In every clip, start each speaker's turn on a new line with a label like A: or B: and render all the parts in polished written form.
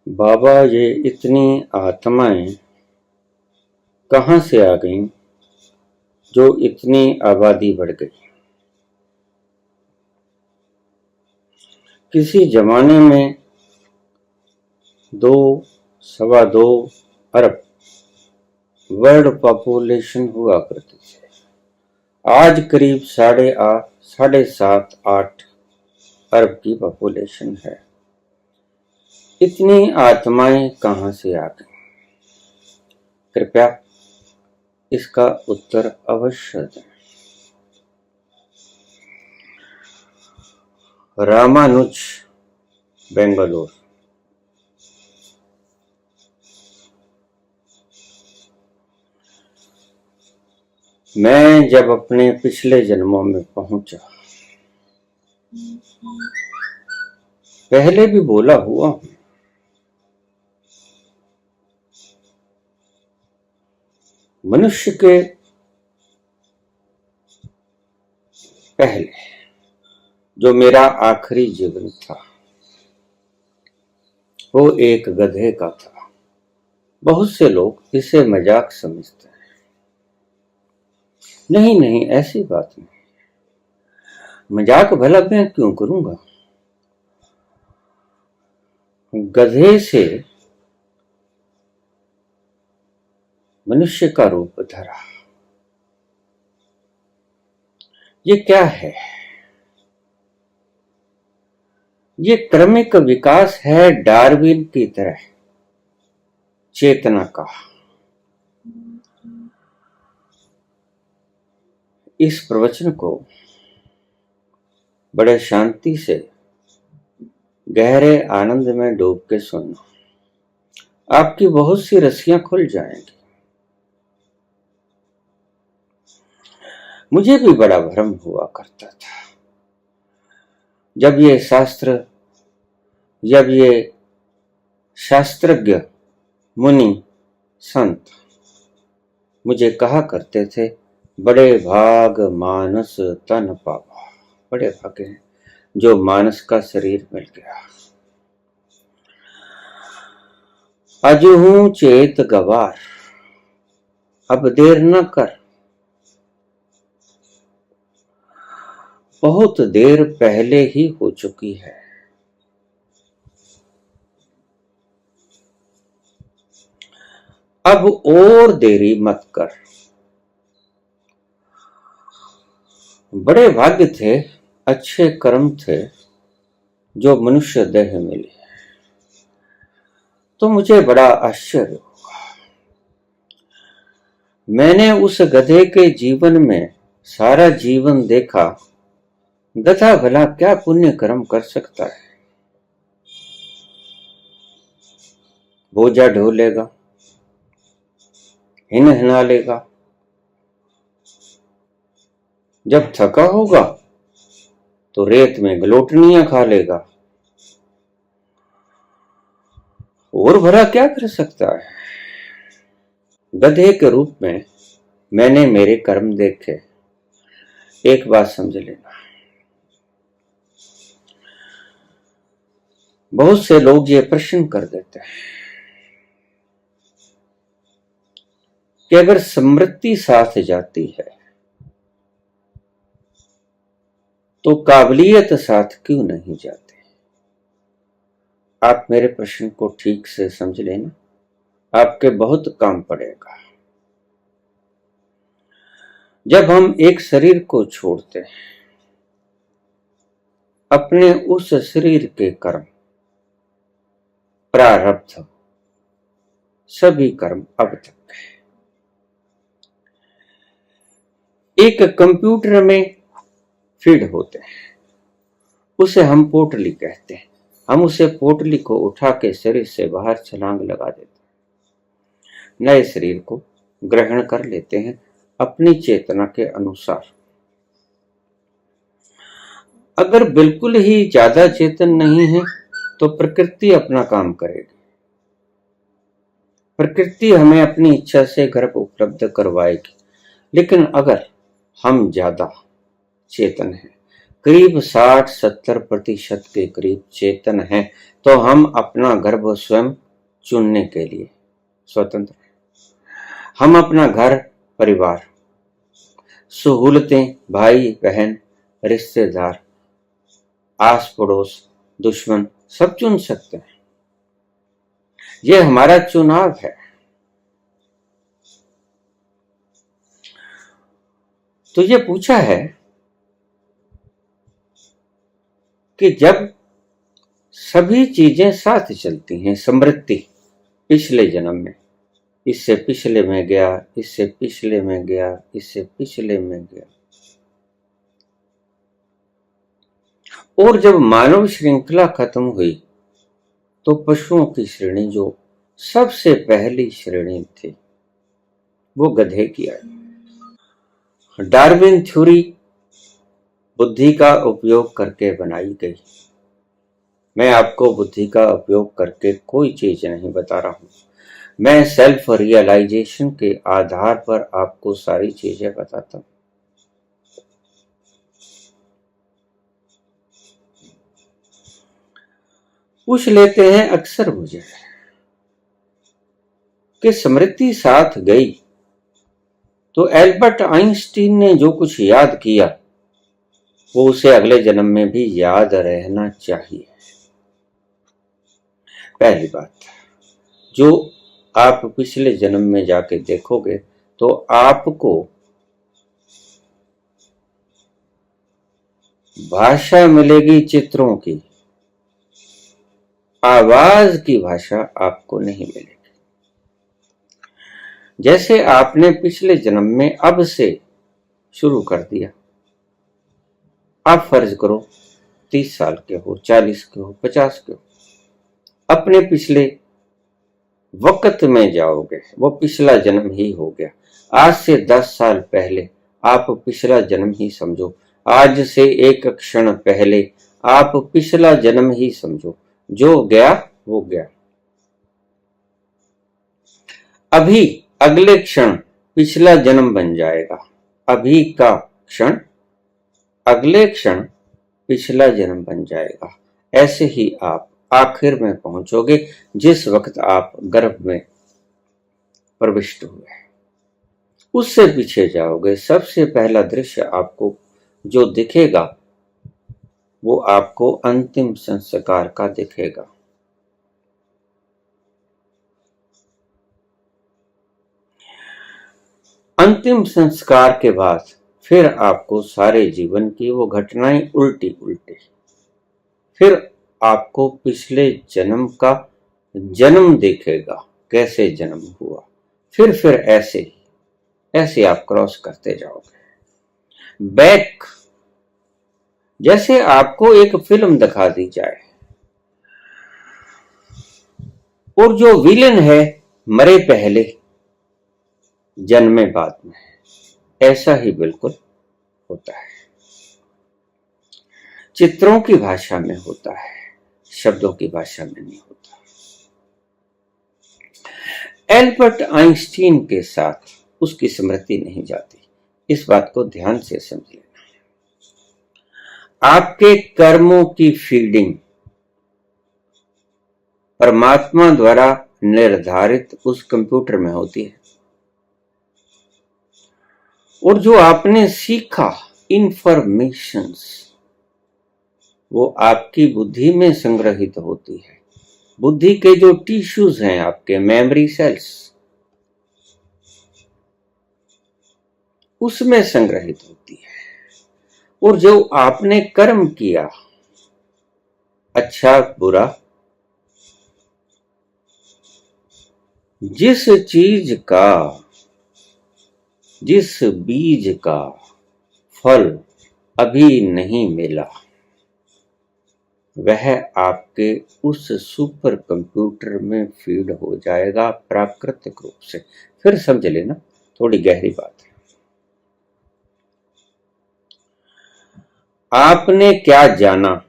A: बाबा, ये इतनी आत्माएं कहाँ से आ गईं जो इतनी आबादी बढ़ गई। किसी जमाने में 2-2.25 अरब वर्ल्ड पॉपुलेशन हुआ करती थी। आज करीब 7.5-8 अरब की पॉपुलेशन है। इतनी आत्माएं कहाँ से आ गईं? कृपया इसका उत्तर अवश्य दें। रामानुज, बेंगलोर। मैं जब अपने पिछले जन्मों में पहुंचा, पहले भी बोला हुआ हूं, मनुष्य के पहले जो मेरा आखिरी जीवन था वो एक गधे का था। बहुत से लोग इसे मजाक समझते हैं। नहीं नहीं, ऐसी बात नहीं। मजाक भला मैं क्यों करूंगा? गधे से मनुष्य का रूप धरा। ये क्या है? ये क्रमिक विकास है, डार्विन की तरह चेतना का। इस प्रवचन को बड़े शांति से गहरे आनंद में डूब के सुनना। आपकी बहुत सी रस्सियां खुल जाएंगी। मुझे भी बड़ा भ्रम हुआ करता था जब ये शास्त्रज्ञ मुनि संत मुझे कहा करते थे, बड़े भाग मानस तन पावा। बड़े भागे हैं जो मानस का शरीर मिल गया। अजहू चेत गवार, अब देर न कर। बहुत देर पहले ही हो चुकी है। अब और देरी मत कर। बड़े भाग्य थे, अच्छे कर्म थे जो मनुष्य देह मिली। तो मुझे बड़ा आश्चर्य हुआ। मैंने उस गधे के जीवन में सारा जीवन देखा। गधा भला क्या पुण्य कर्म कर सकता है? बोझा ढो लेगा, हिना लेगा, जब थका होगा तो रेत में गलोटनियां खा लेगा। और भला क्या कर सकता है? गधे के रूप में मैंने मेरे कर्म देखे। एक बात समझ लेना, बहुत से लोग ये प्रश्न कर देते हैं कि अगर स्मृति साथ जाती है तो काबिलियत साथ क्यों नहीं जाती? आप मेरे प्रश्न को ठीक से समझ लेना, आपके बहुत काम पड़ेगा। जब हम एक शरीर को छोड़ते हैं, अपने उस शरीर के कर्म, प्रारब्ध, सभी कर्म अब तक एक कंप्यूटर में फीड होते हैं। उसे हम पोटली कहते हैं। हम उसे पोटली को उठा के शरीर से बाहर छलांग लगा देते हैं, नए शरीर को ग्रहण कर लेते हैं अपनी चेतना के अनुसार। अगर बिल्कुल ही ज्यादा चेतन नहीं है तो प्रकृति अपना काम करेगी। प्रकृति हमें अपनी इच्छा से गर्भ उपलब्ध करवाएगी। लेकिन अगर हम ज्यादा चेतन हैं, करीब 60-70% के करीब चेतन हैं, तो हम अपना गर्भ स्वयं चुनने के लिए स्वतंत्र हैं। हम अपना घर, परिवार, सहूलतें, भाई बहन, रिश्तेदार, आस पड़ोस, दुश्मन सब चुन सकते हैं। यह हमारा चुनाव है। तो ये पूछा है कि जब सभी चीजें साथ चलती हैं, स्मृति पिछले जन्म में, इससे पिछले में गया, इससे पिछले में गया, इससे पिछले में गया, और जब मानव श्रृंखला खत्म हुई तो पशुओं की श्रेणी, जो सबसे पहली श्रेणी थी, वो गधे की आई। डार्विन थ्योरी बुद्धि का उपयोग करके बनाई गई। मैं आपको बुद्धि का उपयोग करके कोई चीज नहीं बता रहा हूं। मैं सेल्फ रियलाइजेशन के आधार पर आपको सारी चीजें बताता हूं। पूछ लेते हैं अक्सर मुझे कि स्मृति साथ गई तो एल्बर्ट आइंस्टीन ने जो कुछ याद किया वो उसे अगले जन्म में भी याद रहना चाहिए। पहली बात, जो आप पिछले जन्म में जाके देखोगे तो आपको भाषा मिलेगी चित्रों की, आवाज की भाषा आपको नहीं मिलेगी। जैसे आपने पिछले जन्म में अब से शुरू कर दिया, आप फर्ज करो 30 साल के हो, 40 के हो, 50 के हो, अपने पिछले वक्त में जाओगे, वो पिछला जन्म ही हो गया। आज से 10 साल पहले आप पिछला जन्म ही समझो, आज से एक क्षण पहले आप पिछला जन्म ही समझो। जो गया वो गया। अभी अगले क्षण पिछला जन्म बन जाएगा। अभी का क्षण अगले क्षण पिछला जन्म बन जाएगा। ऐसे ही आप आखिर में पहुंचोगे जिस वक्त आप गर्भ में प्रविष्ट हुए, उससे पीछे जाओगे। सबसे पहला दृश्य आपको जो दिखेगा वो आपको अंतिम संस्कार का दिखेगा। अंतिम संस्कार के बाद फिर आपको सारे जीवन की वो घटनाएं उल्टी उल्टी, फिर आपको पिछले जन्म का जन्म दिखेगा, कैसे जन्म हुआ, फिर ऐसे आप क्रॉस करते जाओगे। बैक, जैसे आपको एक फिल्म दिखा दी जाए और जो विलेन है मरे पहले जन्मे बाद में, ऐसा ही बिल्कुल होता है। चित्रों की भाषा में होता है, शब्दों की भाषा में नहीं होता। एल्बर्ट आइंस्टीन के साथ उसकी स्मृति नहीं जाती। इस बात को ध्यान से समझ लेना। आपके कर्मों की फीडिंग परमात्मा द्वारा निर्धारित उस कंप्यूटर में होती है, और जो आपने सीखा इंफॉर्मेशंस वो आपकी बुद्धि में संग्रहित होती है। बुद्धि के जो टिश्यूज हैं, आपके मेमोरी सेल्स, उसमें संग्रहित होती है। और जो आपने कर्म किया, अच्छा बुरा, जिस चीज का, जिस बीज का फल अभी नहीं मिला, वह आपके उस सुपर कंप्यूटर में फीड हो जाएगा प्राकृतिक रूप से। फिर समझ लेना, थोड़ी गहरी बात है। आपने क्या जाना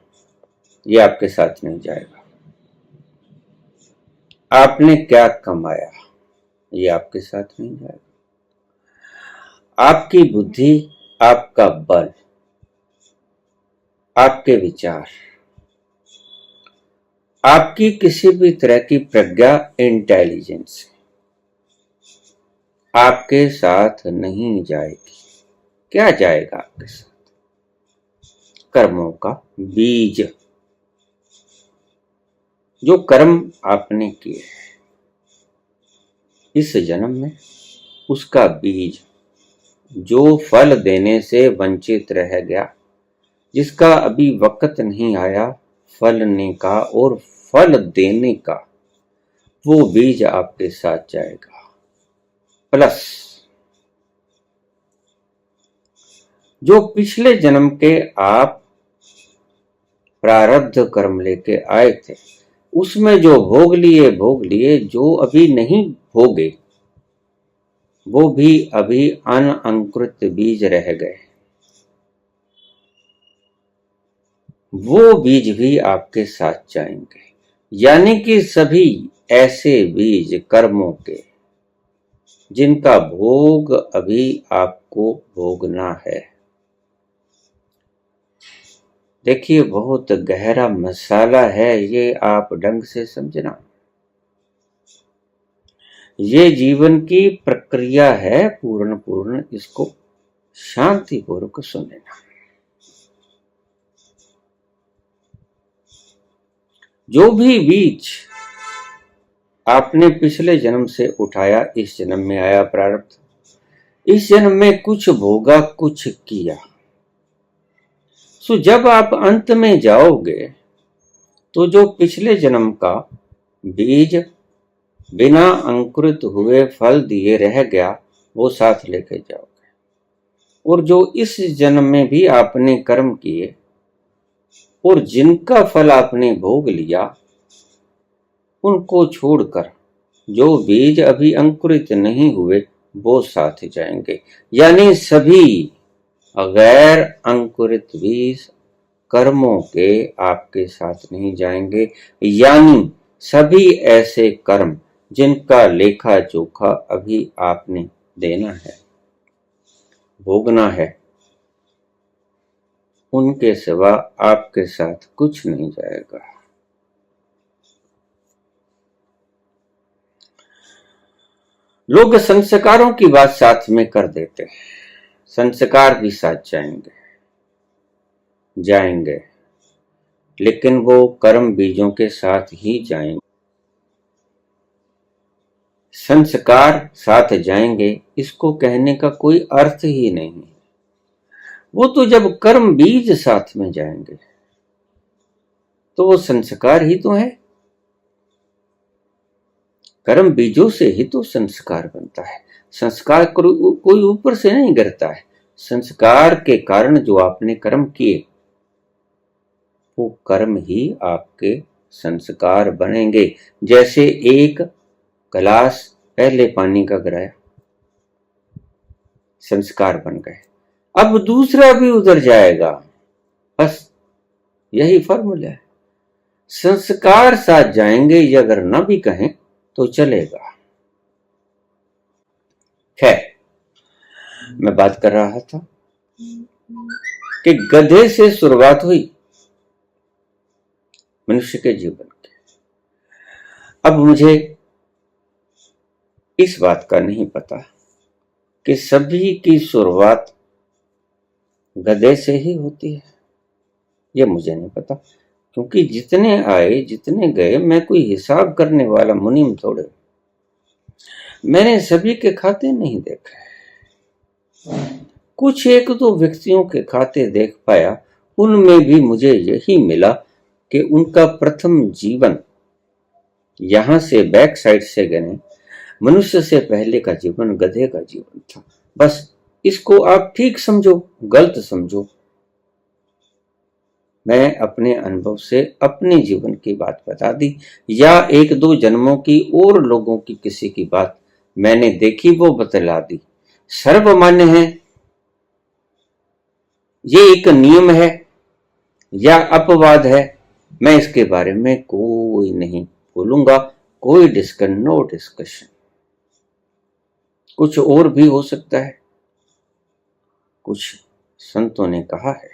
A: ये आपके साथ नहीं जाएगा। आपने क्या कमाया ये आपके साथ नहीं जाएगा। आपकी बुद्धि, आपका बल, आपके विचार, आपकी किसी भी तरह की प्रज्ञा, इंटेलिजेंस आपके साथ नहीं जाएगी। क्या जाएगा आपके साथ? कर्मों का बीज, जो कर्म आपने किए इस जन्म में, उसका बीज जो फल देने से वंचित रह गया, जिसका अभी वक्त नहीं आया फलने का और फल देने का, वो बीज आपके साथ जाएगा। प्लस जो पिछले जन्म के आप प्रारब्ध कर्म लेके आए थे, उसमें जो भोग लिए, जो अभी नहीं भोगे, वो भी अभी अनअंकुरित बीज रह गए। वो बीज भी आपके साथ जाएंगे। यानी कि सभी ऐसे बीज कर्मों के जिनका भोग अभी आपको भोगना है। देखिए, बहुत गहरा मसाला है ये, आप ढंग से समझना। ये जीवन की प्रक्रिया है पूर्ण, इसको शांतिपूर्वक सुन लेना। जो भी बीज आपने पिछले जन्म से उठाया, इस जन्म में आया प्रारब्ध, इस जन्म में कुछ भोगा, कुछ किया। सो जब आप अंत में जाओगे तो जो पिछले जन्म का बीज बिना अंकुरित हुए फल दिए रह गया, वो साथ लेके जाओगे। और जो इस जन्म में भी आपने कर्म किए और जिनका फल आपने भोग लिया, उनको छोड़कर जो बीज अभी अंकुरित नहीं हुए, वो साथ जाएंगे। यानी सभी गैर अंकुरित बीज कर्मों के आपके साथ नहीं जाएंगे। यानी सभी ऐसे कर्म जिनका लेखा जोखा अभी आपने देना है, भोगना है, उनके सिवा आपके साथ कुछ नहीं जाएगा। लोग संस्कारों की बात साथ में कर देते हैं, संस्कार भी साथ जाएंगे, लेकिन वो कर्म बीजों के साथ ही जाएंगे। संस्कार साथ जाएंगे इसको कहने का कोई अर्थ ही नहीं। वो तो जब कर्म बीज साथ में जाएंगे तो वो संस्कार ही तो है। कर्म बीजों से ही तो संस्कार बनता है। संस्कार कोई ऊपर से नहीं गिरता है। संस्कार के कारण जो आपने कर्म किए, वो कर्म ही आपके संस्कार बनेंगे। जैसे एक गिलास पहले पानी का गिराया, संस्कार बन गए, अब दूसरा भी उधर जाएगा। बस यही फॉर्मूला है। संस्कार साथ जाएंगे, ये अगर न भी कहें तो चलेगा। खैर, मैं बात कर रहा था कि गधे से शुरुआत हुई मनुष्य के जीवन की। अब मुझे इस बात का नहीं पता कि सभी की शुरुआत गधे से ही होती है, ये मुझे नहीं पता। क्योंकि जितने आए जितने गए, मैं कोई हिसाब करने वाला मुनीम थोड़े। मैंने सभी के खाते नहीं देखे, कुछ एक दो व्यक्तियों के खाते देख पाया। उनमें भी मुझे यही मिला कि उनका प्रथम जीवन यहां से बैक साइड से गए, मनुष्य से पहले का जीवन गधे का जीवन था। बस इसको आप ठीक समझो, गलत समझो, मैं अपने अनुभव से अपने जीवन की बात बता दी, या एक दो जन्मों की और लोगों की किसी की बात मैंने देखी वो बतला दी। सर्वमान्य है, ये एक नियम है या अपवाद है, मैं इसके बारे में कोई नहीं बोलूंगा। कोई नो डिस्कशन। कुछ और भी हो सकता है, कुछ संतों ने कहा है।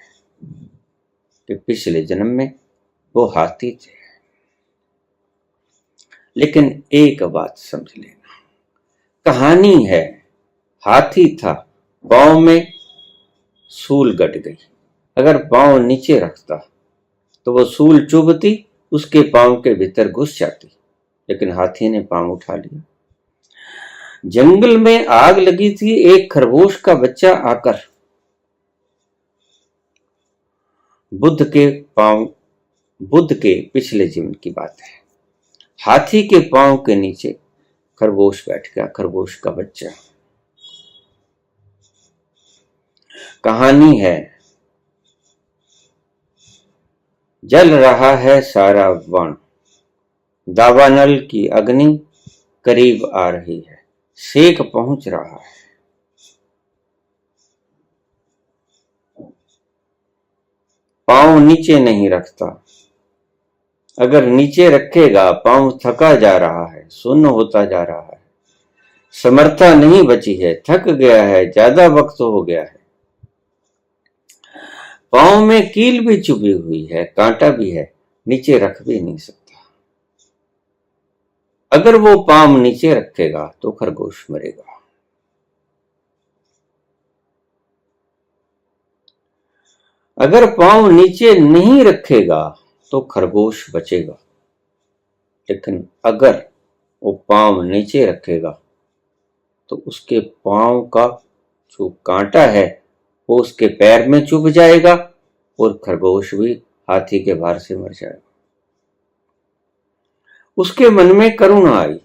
A: कि पिछले जन्म में वो हाथी थे। लेकिन एक बात समझ लेना, कहानी है हाथी था, पांव में सूल गट गई। अगर पांव नीचे रखता तो वो सूल चुभती, उसके पांव के भीतर घुस जाती, लेकिन हाथी ने पांव उठा लिया। जंगल में आग लगी थी, एक खरगोश का बच्चा आकर बुद्ध के पिछले जीवन की बात है, हाथी के पांव के नीचे खरगोश बैठ गया, खरगोश का बच्चा। कहानी है, जल रहा है सारा वन, दावानल की अग्नि करीब आ रही है, सेक पहुंच रहा है। पांव नीचे नहीं रखता, अगर नीचे रखेगा पांव थका जा रहा है, सुन्न होता जा रहा है, समर्था नहीं बची है, थक गया है, ज्यादा वक्त हो गया है। पांव में कील भी चुभी हुई है, कांटा भी है, नीचे रख भी नहीं सकता। अगर वो पांव नीचे रखेगा तो खरगोश मरेगा। अगर पांव नीचे नहीं रखेगा तो खरगोश बचेगा, लेकिन अगर वो पांव नीचे रखेगा तो उसके पांव का जो कांटा है वो उसके पैर में चुभ जाएगा और खरगोश भी हाथी के भार से मर जाएगा। उसके मन में करुणा आई।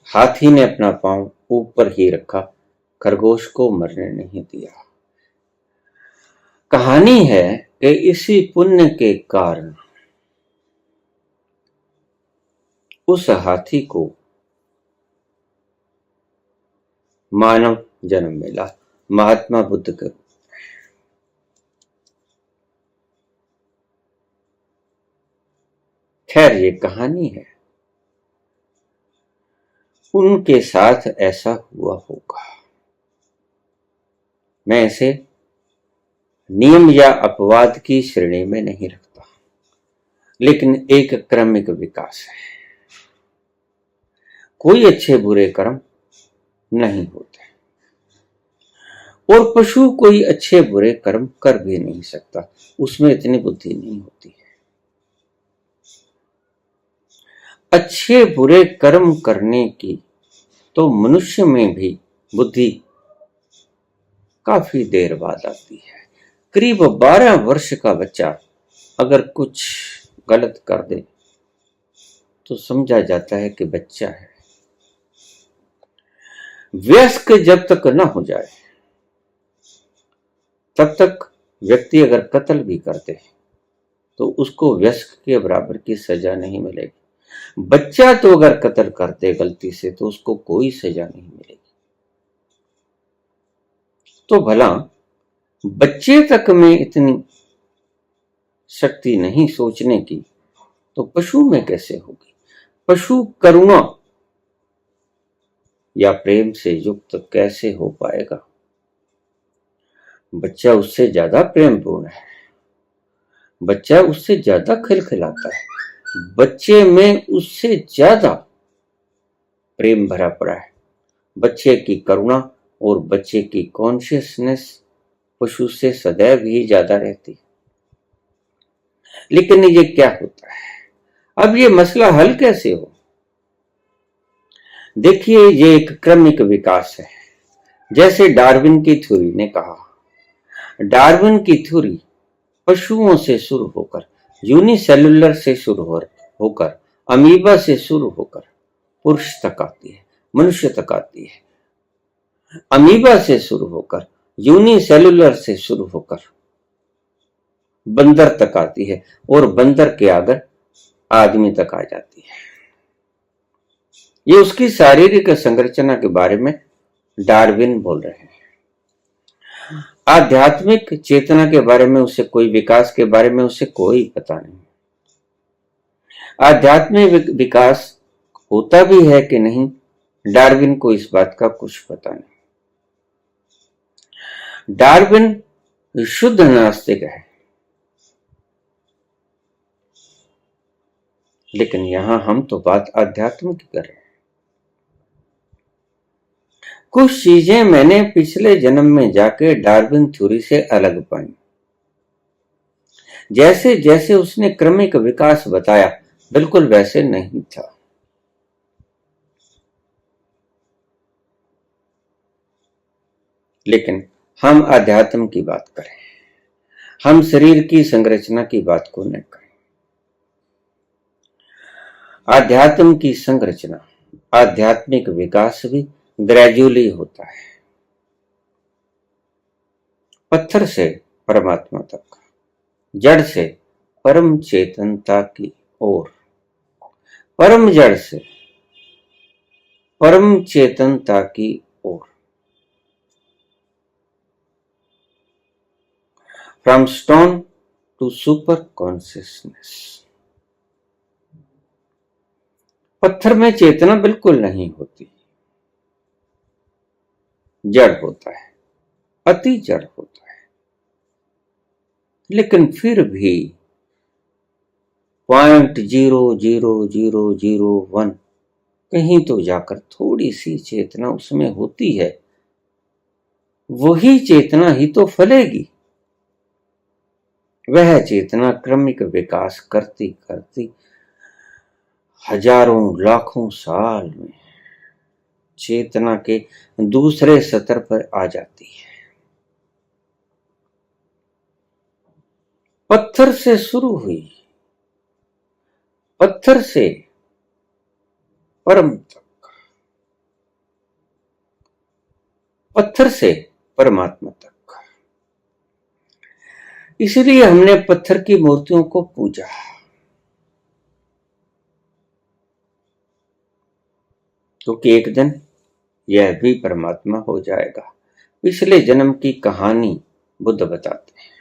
A: हाथी ने अपना पांव ऊपर ही रखा, खरगोश को मरने नहीं दिया। कहानी है कि इसी पुण्य के कारण उस हाथी को मानव जन्म मिला, महात्मा बुद्ध के। खैर ये कहानी है, उनके साथ ऐसा हुआ होगा। मैं इसे नियम या अपवाद की श्रेणी में नहीं रखता, लेकिन एक क्रमिक विकास है। कोई अच्छे बुरे कर्म नहीं होते और पशु कोई अच्छे बुरे कर्म कर भी नहीं सकता, उसमें इतनी बुद्धि नहीं होती है। अच्छे बुरे कर्म करने की तो मनुष्य में भी बुद्धि काफी देर बाद आती है। करीब 12 वर्ष का बच्चा अगर कुछ गलत कर दे तो समझा जाता है कि बच्चा है। वयस्क जब तक न हो जाए तब तक व्यक्ति अगर कत्ल भी करते तो उसको वयस्क के बराबर की सजा नहीं मिलेगी। बच्चा तो अगर कत्ल करते गलती से तो उसको कोई सजा नहीं मिलेगी। तो भला बच्चे तक में इतनी शक्ति नहीं सोचने की तो पशु में कैसे होगी? पशु करुणा या प्रेम से युक्त कैसे हो पाएगा? बच्चा उससे ज्यादा प्रेमपूर्ण है, बच्चा उससे ज्यादा खिलखिलाता है, बच्चे में उससे ज्यादा प्रेम भरा पड़ा है। बच्चे की करुणा और बच्चे की कॉन्शियसनेस पशु से सदैव ही ज्यादा रहती है। लेकिन ये क्या होता है? अब ये मसला हल कैसे हो? देखिए, ये एक क्रमिक विकास है। जैसे डार्विन की थ्योरी ने कहा, डार्विन की थ्योरी पशुओं से शुरू होकर, यूनिसेलुलर से शुरू होकर, अमीबा से शुरू होकर पुरुष तक आती है, मनुष्य तक आती है। अमीबा से शुरू होकर, यूनिसेलुलर से शुरू होकर बंदर तक आती है और बंदर के आगे आदमी तक आ जाती है। ये उसकी शारीरिक संरचना के बारे में डार्विन बोल रहे हैं। आध्यात्मिक चेतना के बारे में उसे कोई, विकास के बारे में उसे कोई पता नहीं। आध्यात्मिक विकास होता भी है कि नहीं, डार्विन को इस बात का कुछ पता नहीं। डार्विन शुद्ध नास्तिक है, लेकिन यहां हम तो बात अध्यात्म की कर रहे हैं। कुछ चीजें मैंने पिछले जन्म में जाके डार्विन थ्योरी से अलग पाई। जैसे जैसे उसने क्रमिक विकास बताया, बिल्कुल वैसे नहीं था। लेकिन हम अध्यात्म की बात करें, हम शरीर की संरचना की बात को न करें। आध्यात्म की संरचना, आध्यात्मिक विकास भी ग्रेजुअली होता है, पत्थर से परमात्मा तक, जड़ से परम चेतनता की ओर, परम जड़ से परम चेतनता की ओर। From stone to super consciousness. पत्थर में चेतना बिल्कुल नहीं होती, जड़ होता है, अति जड़ होता है। लेकिन फिर भी 0.00001 कहीं तो जाकर थोड़ी सी चेतना उसमें होती है। वही चेतना ही तो फलेगी। वह चेतना क्रमिक विकास करती करती हजारों लाखों साल में चेतना के दूसरे स्तर पर आ जाती है। पत्थर से शुरू हुई, पत्थर से परम तक, पत्थर से परमात्मा तक। इसलिए हमने पत्थर की मूर्तियों को पूजा, क्योंकि एक दिन यह भी परमात्मा हो जाएगा। पिछले जन्म की कहानी बुद्ध बताते हैं।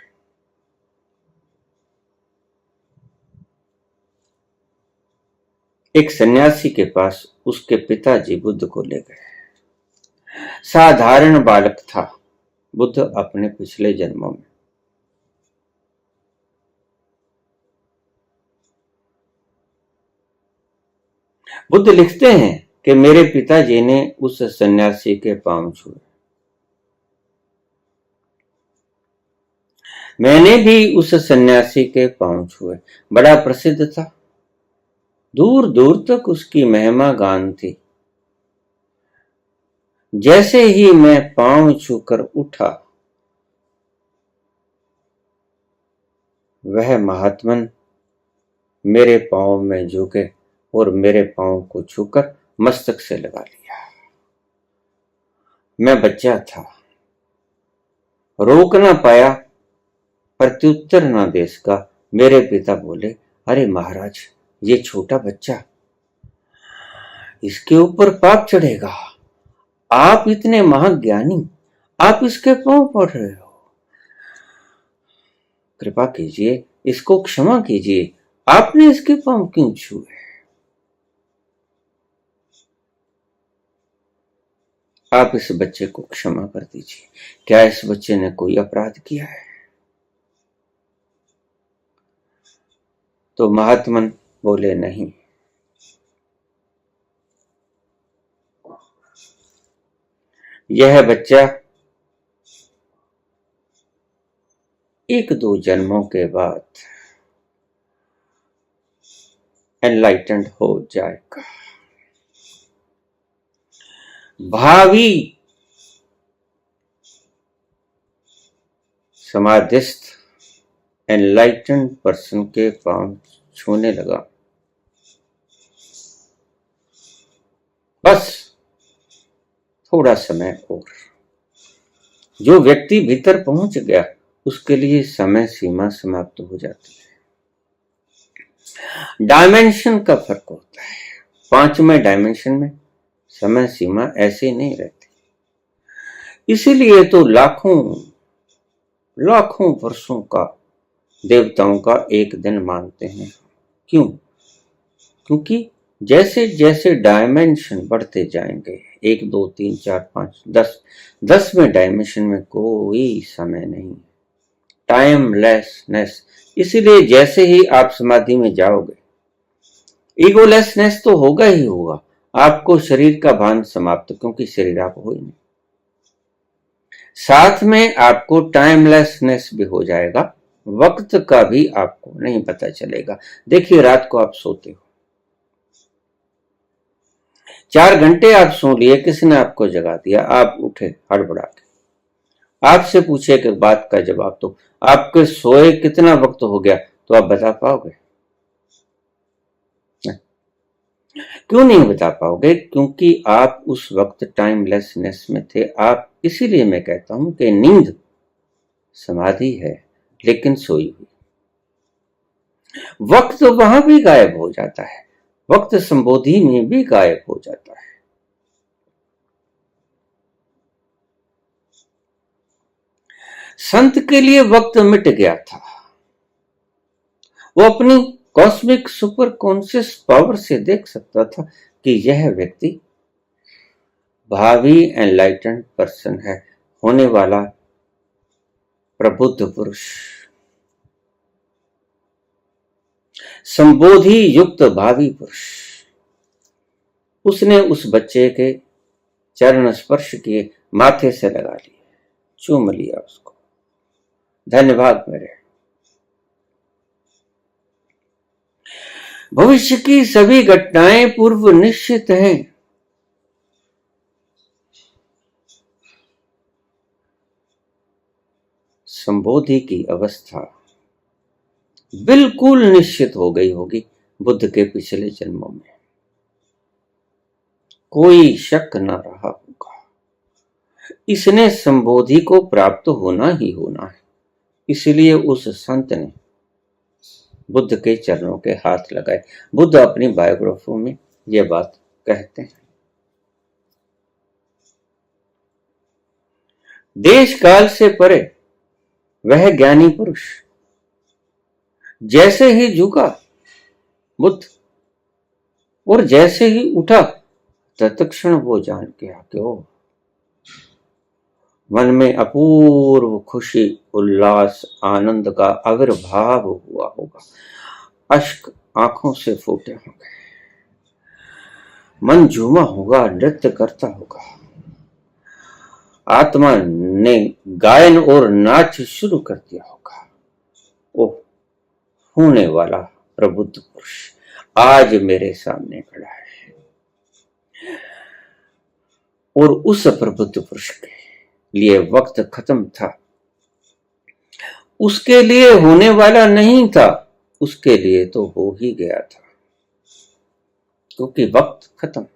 A: एक सन्यासी के पास उसके पिताजी बुद्ध को ले गए। साधारण बालक था बुद्ध अपने पिछले जन्मों में। बुद्ध लिखते हैं कि मेरे पिताजी ने उस सन्यासी के पांव छुए। मैंने भी उस सन्यासी के पांव छुए। बड़ा प्रसिद्ध था, दूर दूर तक उसकी महिमा गान थी। जैसे ही मैं पांव छूकर उठा, वह महात्मन मेरे पांव में झुके और मेरे पांव को छूकर मस्तक से लगा लिया। मैं बच्चा था, रोक ना पाया, प्रत्युत्तर ना दे सका। मेरे पिता बोले, अरे महाराज, ये छोटा बच्चा, इसके ऊपर पाप चढ़ेगा। आप इतने महाज्ञानी, आप इसके पांव पड़ रहे हो। कृपा कीजिए, इसको क्षमा कीजिए, आपने इसके पांव क्यों छुए? आप इस बच्चे को क्षमा कर दीजिए। क्या इस बच्चे ने कोई अपराध किया है? तो महात्मन बोले, नहीं। यह बच्चा 1-2 जन्मों के बाद एनलाइटेंड हो जाएगा। भावी समाधिस्थ एनलाइटेंड पर्सन के पांव छूने लगा। बस थोड़ा समय और। जो व्यक्ति भीतर पहुंच गया, उसके लिए समय सीमा समाप्त हो जाती है। डायमेंशन का फर्क होता है। 5वें डायमेंशन में समय सीमा ऐसे नहीं रहती। इसीलिए तो लाखों वर्षों का देवताओं का एक दिन मानते हैं। क्यों? क्योंकि जैसे जैसे डायमेंशन बढ़ते जाएंगे, 1 2 3 4 5 10, 10वें डायमेंशन में कोई समय नहीं, टाइमलेसनेस। इसीलिए जैसे ही आप समाधि में जाओगे, ईगोलेसनेस तो होगा ही होगा, आपको शरीर का भान समाप्त, क्योंकि शरीर आप हो ही नहीं। साथ में आपको टाइमलेसनेस भी हो जाएगा, वक्त का भी आपको नहीं पता चलेगा। देखिए, रात को आप सोते हो, 4 घंटे आप सो लिए, किसी ने आपको जगा दिया, आप उठे हड़बड़ा के, आपसे पूछे कि बात का जवाब दो, आपके सोए कितना वक्त हो गया, तो आप बता पाओगे? क्यों नहीं बता पाओगे? क्योंकि आप उस वक्त टाइमलेसनेस में थे। आप, इसीलिए मैं कहता हूं कि नींद समाधि है, लेकिन सोई हुई। वक्त तो वहां भी गायब हो जाता है, वक्त संबोधि में भी गायब हो जाता है। संत के लिए वक्त मिट गया था, वो अपनी कॉस्मिक सुपर कॉन्शियस पावर से देख सकता था कि यह व्यक्ति भावी एनलाइटेंड पर्सन है, होने वाला प्रबुद्ध पुरुष, संबोधि युक्त भावी पुरुष। उसने उस बच्चे के चरण स्पर्श किए, माथे से लगा लिए, चूम लिया उसको। धन्यवाद मेरे। भविष्य की सभी घटनाएं पूर्व निश्चित हैं। संबोधि की अवस्था बिल्कुल निश्चित हो गई होगी बुद्ध के पिछले जन्मों में, कोई शक न रहा होगा। इसने संबोधि को प्राप्त होना ही होना है, इसलिए उस संत ने बुद्ध के चरणों के हाथ लगाए। बुद्ध अपनी बायोग्राफी में यह बात कहते हैं। देश काल से परे वह ज्ञानी पुरुष जैसे ही झुका बुद्ध, और जैसे ही उठा, तत्क्षण वो जान गया कि ओ, मन में अपूर्व खुशी, उल्लास, आनंद का आविर्भाव हुआ होगा। अश्क आंखों से फूटे होंगे, मन झूमा होगा, नृत्य करता होगा। आत्मा ने गायन और नाच शुरू कर दिया होगा। ओह, होने वाला प्रबुद्ध पुरुष आज मेरे सामने खड़ा है, और उस प्रबुद्ध पुरुष के लिए वक्त खत्म था, उसके लिए होने वाला नहीं था, उसके लिए तो हो ही गया था, क्योंकि वक्त खत्म।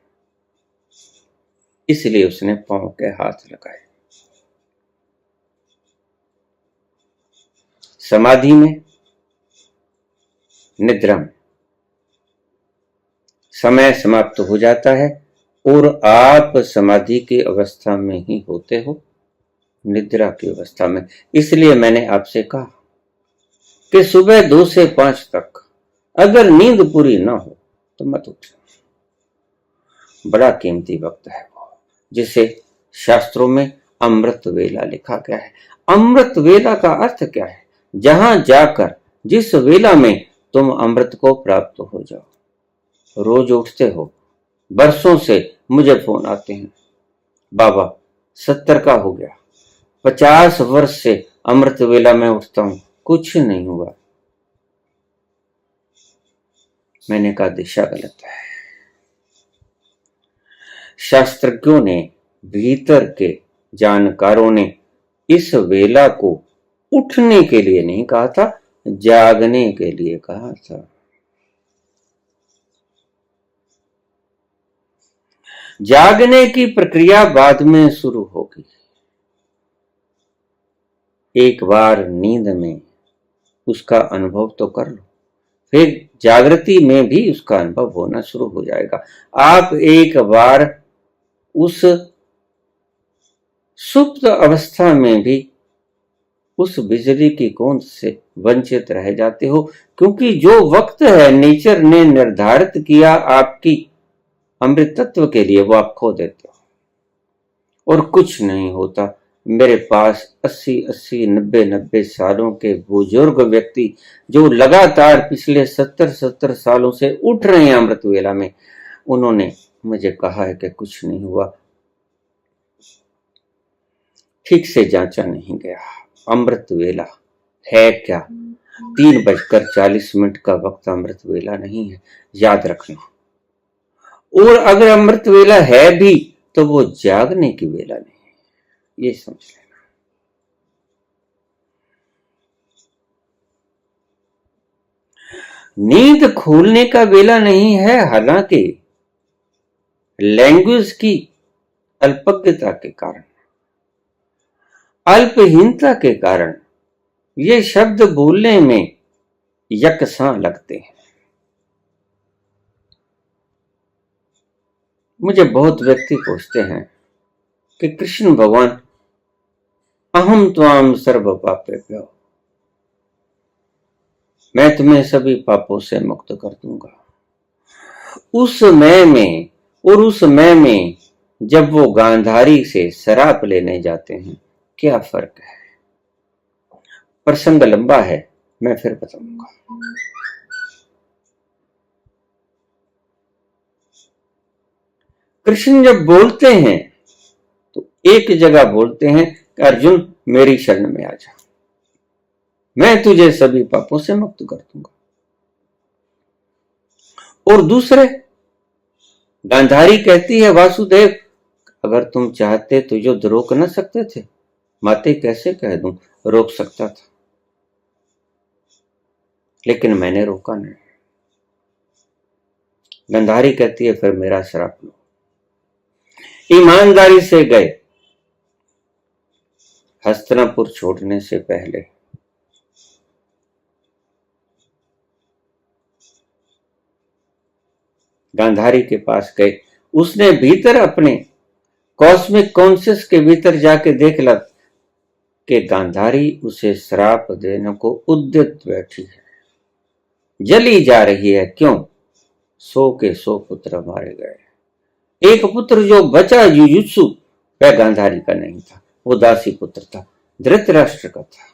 A: इसलिए उसने पांव के हाथ लगाए। समाधि में, निद्रा में समय समाप्त हो जाता है, और आप समाधि की अवस्था में ही होते हो, निद्रा की अवस्था में। इसलिए मैंने आपसे कहा कि सुबह 2 से 5 तक अगर नींद पूरी ना हो तो मत उठो। बड़ा कीमती वक्त है वो, जिसे शास्त्रों में अमृत वेला लिखा गया है। अमृत वेला का अर्थ क्या है? जहां जाकर जिस वेला में तुम अमृत को प्राप्त हो जाओ। रोज उठते हो, बरसों से मुझे फोन आते हैं, बाबा 70 का हो गया, 50 वर्ष से अमृत वेला में उठता हूं, कुछ नहीं हुआ। मैंने कहा दिशा गलत है। शास्त्रज्ञों ने, भीतर के जानकारों ने इस वेला को उठने के लिए नहीं कहा था, जागने के लिए कहा था। जागने की प्रक्रिया बाद में शुरू होगी। एक बार नींद में उसका अनुभव तो कर लो, फिर जागृति में भी उसका अनुभव होना शुरू हो जाएगा। आप एक बार उस सुप्त अवस्था में भी उस बिजली की गूंज से वंचित रह जाते हो, क्योंकि जो वक्त है नेचर ने निर्धारित किया आपकी अमृत तत्व के लिए, वो आप खो देते हो। और कुछ नहीं होता। मेरे पास 80-80, 90-90 सालों के बुजुर्ग व्यक्ति जो लगातार पिछले 70-70 सालों से उठ रहे हैं अमृत वेला में, उन्होंने मुझे कहा है कि कुछ नहीं हुआ, ठीक से जांचा नहीं गया। अमृत वेला है क्या? 3:40 का वक्त अमृत वेला नहीं है, याद रखना। और अगर अमृत वेला है भी तो वो जागने की वेला नहीं है, ये समझ लेना। नींद खोलने का वेला नहीं है, हालांकि लैंग्वेज की अल्पज्ञता के कारण, अल्पहीनता के कारण ये शब्द बोलने में यकसां लगते हैं। मुझे बहुत व्यक्ति पूछते हैं कि कृष्ण भगवान, अहम त्वाम सर्व पापेभ्यो, मैं तुम्हें सभी पापों से मुक्त कर दूंगा। उस समय में और उस समय में जब वो गांधारी से शराब लेने जाते हैं, क्या फर्क है? प्रसंग लंबा है, मैं फिर बताऊंगा। कृष्ण जब बोलते हैं तो एक जगह बोलते हैं कि अर्जुन मेरी शरण में आ जा, मैं तुझे सभी पापों से मुक्त कर दूंगा। और दूसरे गांधारी कहती है वासुदेव, अगर तुम चाहते तो युद्ध रोक न सकते थे? माते कैसे कह दूं, रोक सकता था, लेकिन मैंने रोका नहीं। गांधारी कहती है फिर मेरा श्राप लो। ईमानदारी से गए। हस्तिनापुर छोड़ने से पहले गांधारी के पास गए। उसने भीतर अपने कॉस्मिक कॉन्शियस के भीतर जाके देख ला कि गांधारी उसे श्राप देने को उद्यत बैठी है, जली जा रही है। क्यों? 100 के 100 पुत्र मारे गए। एक पुत्र जो बचा युयुत्सु, वह गांधारी का नहीं था, वो दासी पुत्र था, धृतराष्ट्र का था।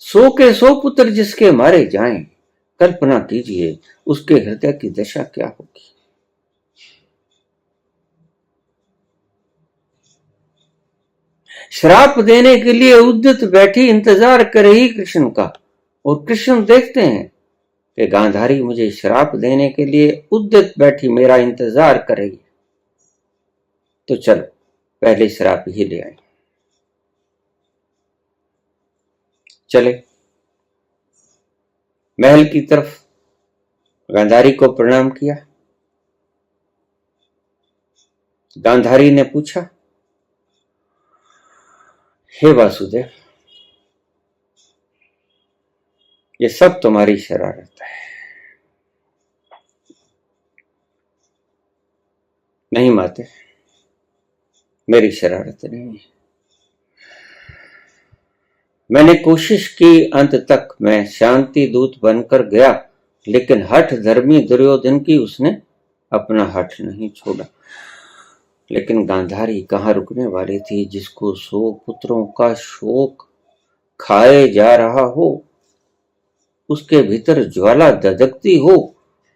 A: 100 के 100 पुत्र जिसके मारे जाएं, कल्पना कीजिए उसके हृदय की दशा क्या होगी। श्राप देने के लिए उद्यत बैठी, इंतजार कर रही कृष्ण का। और कृष्ण देखते हैं कि गांधारी मुझे श्राप देने के लिए उद्यत बैठी, मेरा इंतजार कर रही है, तो चलो पहले श्राप ही ले आए। चले महल की तरफ, गांधारी को प्रणाम किया। गांधारी ने पूछा, हे वासुदेव, ये सब तुम्हारी शरारत है। नहीं माते, मेरी शरारत नहीं है। मैंने कोशिश की, अंत तक मैं शांति दूत बनकर गया, लेकिन हठ धर्मी दुर्योधन की उसने अपना हठ नहीं छोड़ा। लेकिन गांधारी कहाँ रुकने वाली थी? जिसको 100 पुत्रों का शोक खाए जा रहा हो, उसके भीतर ज्वाला दधकती हो,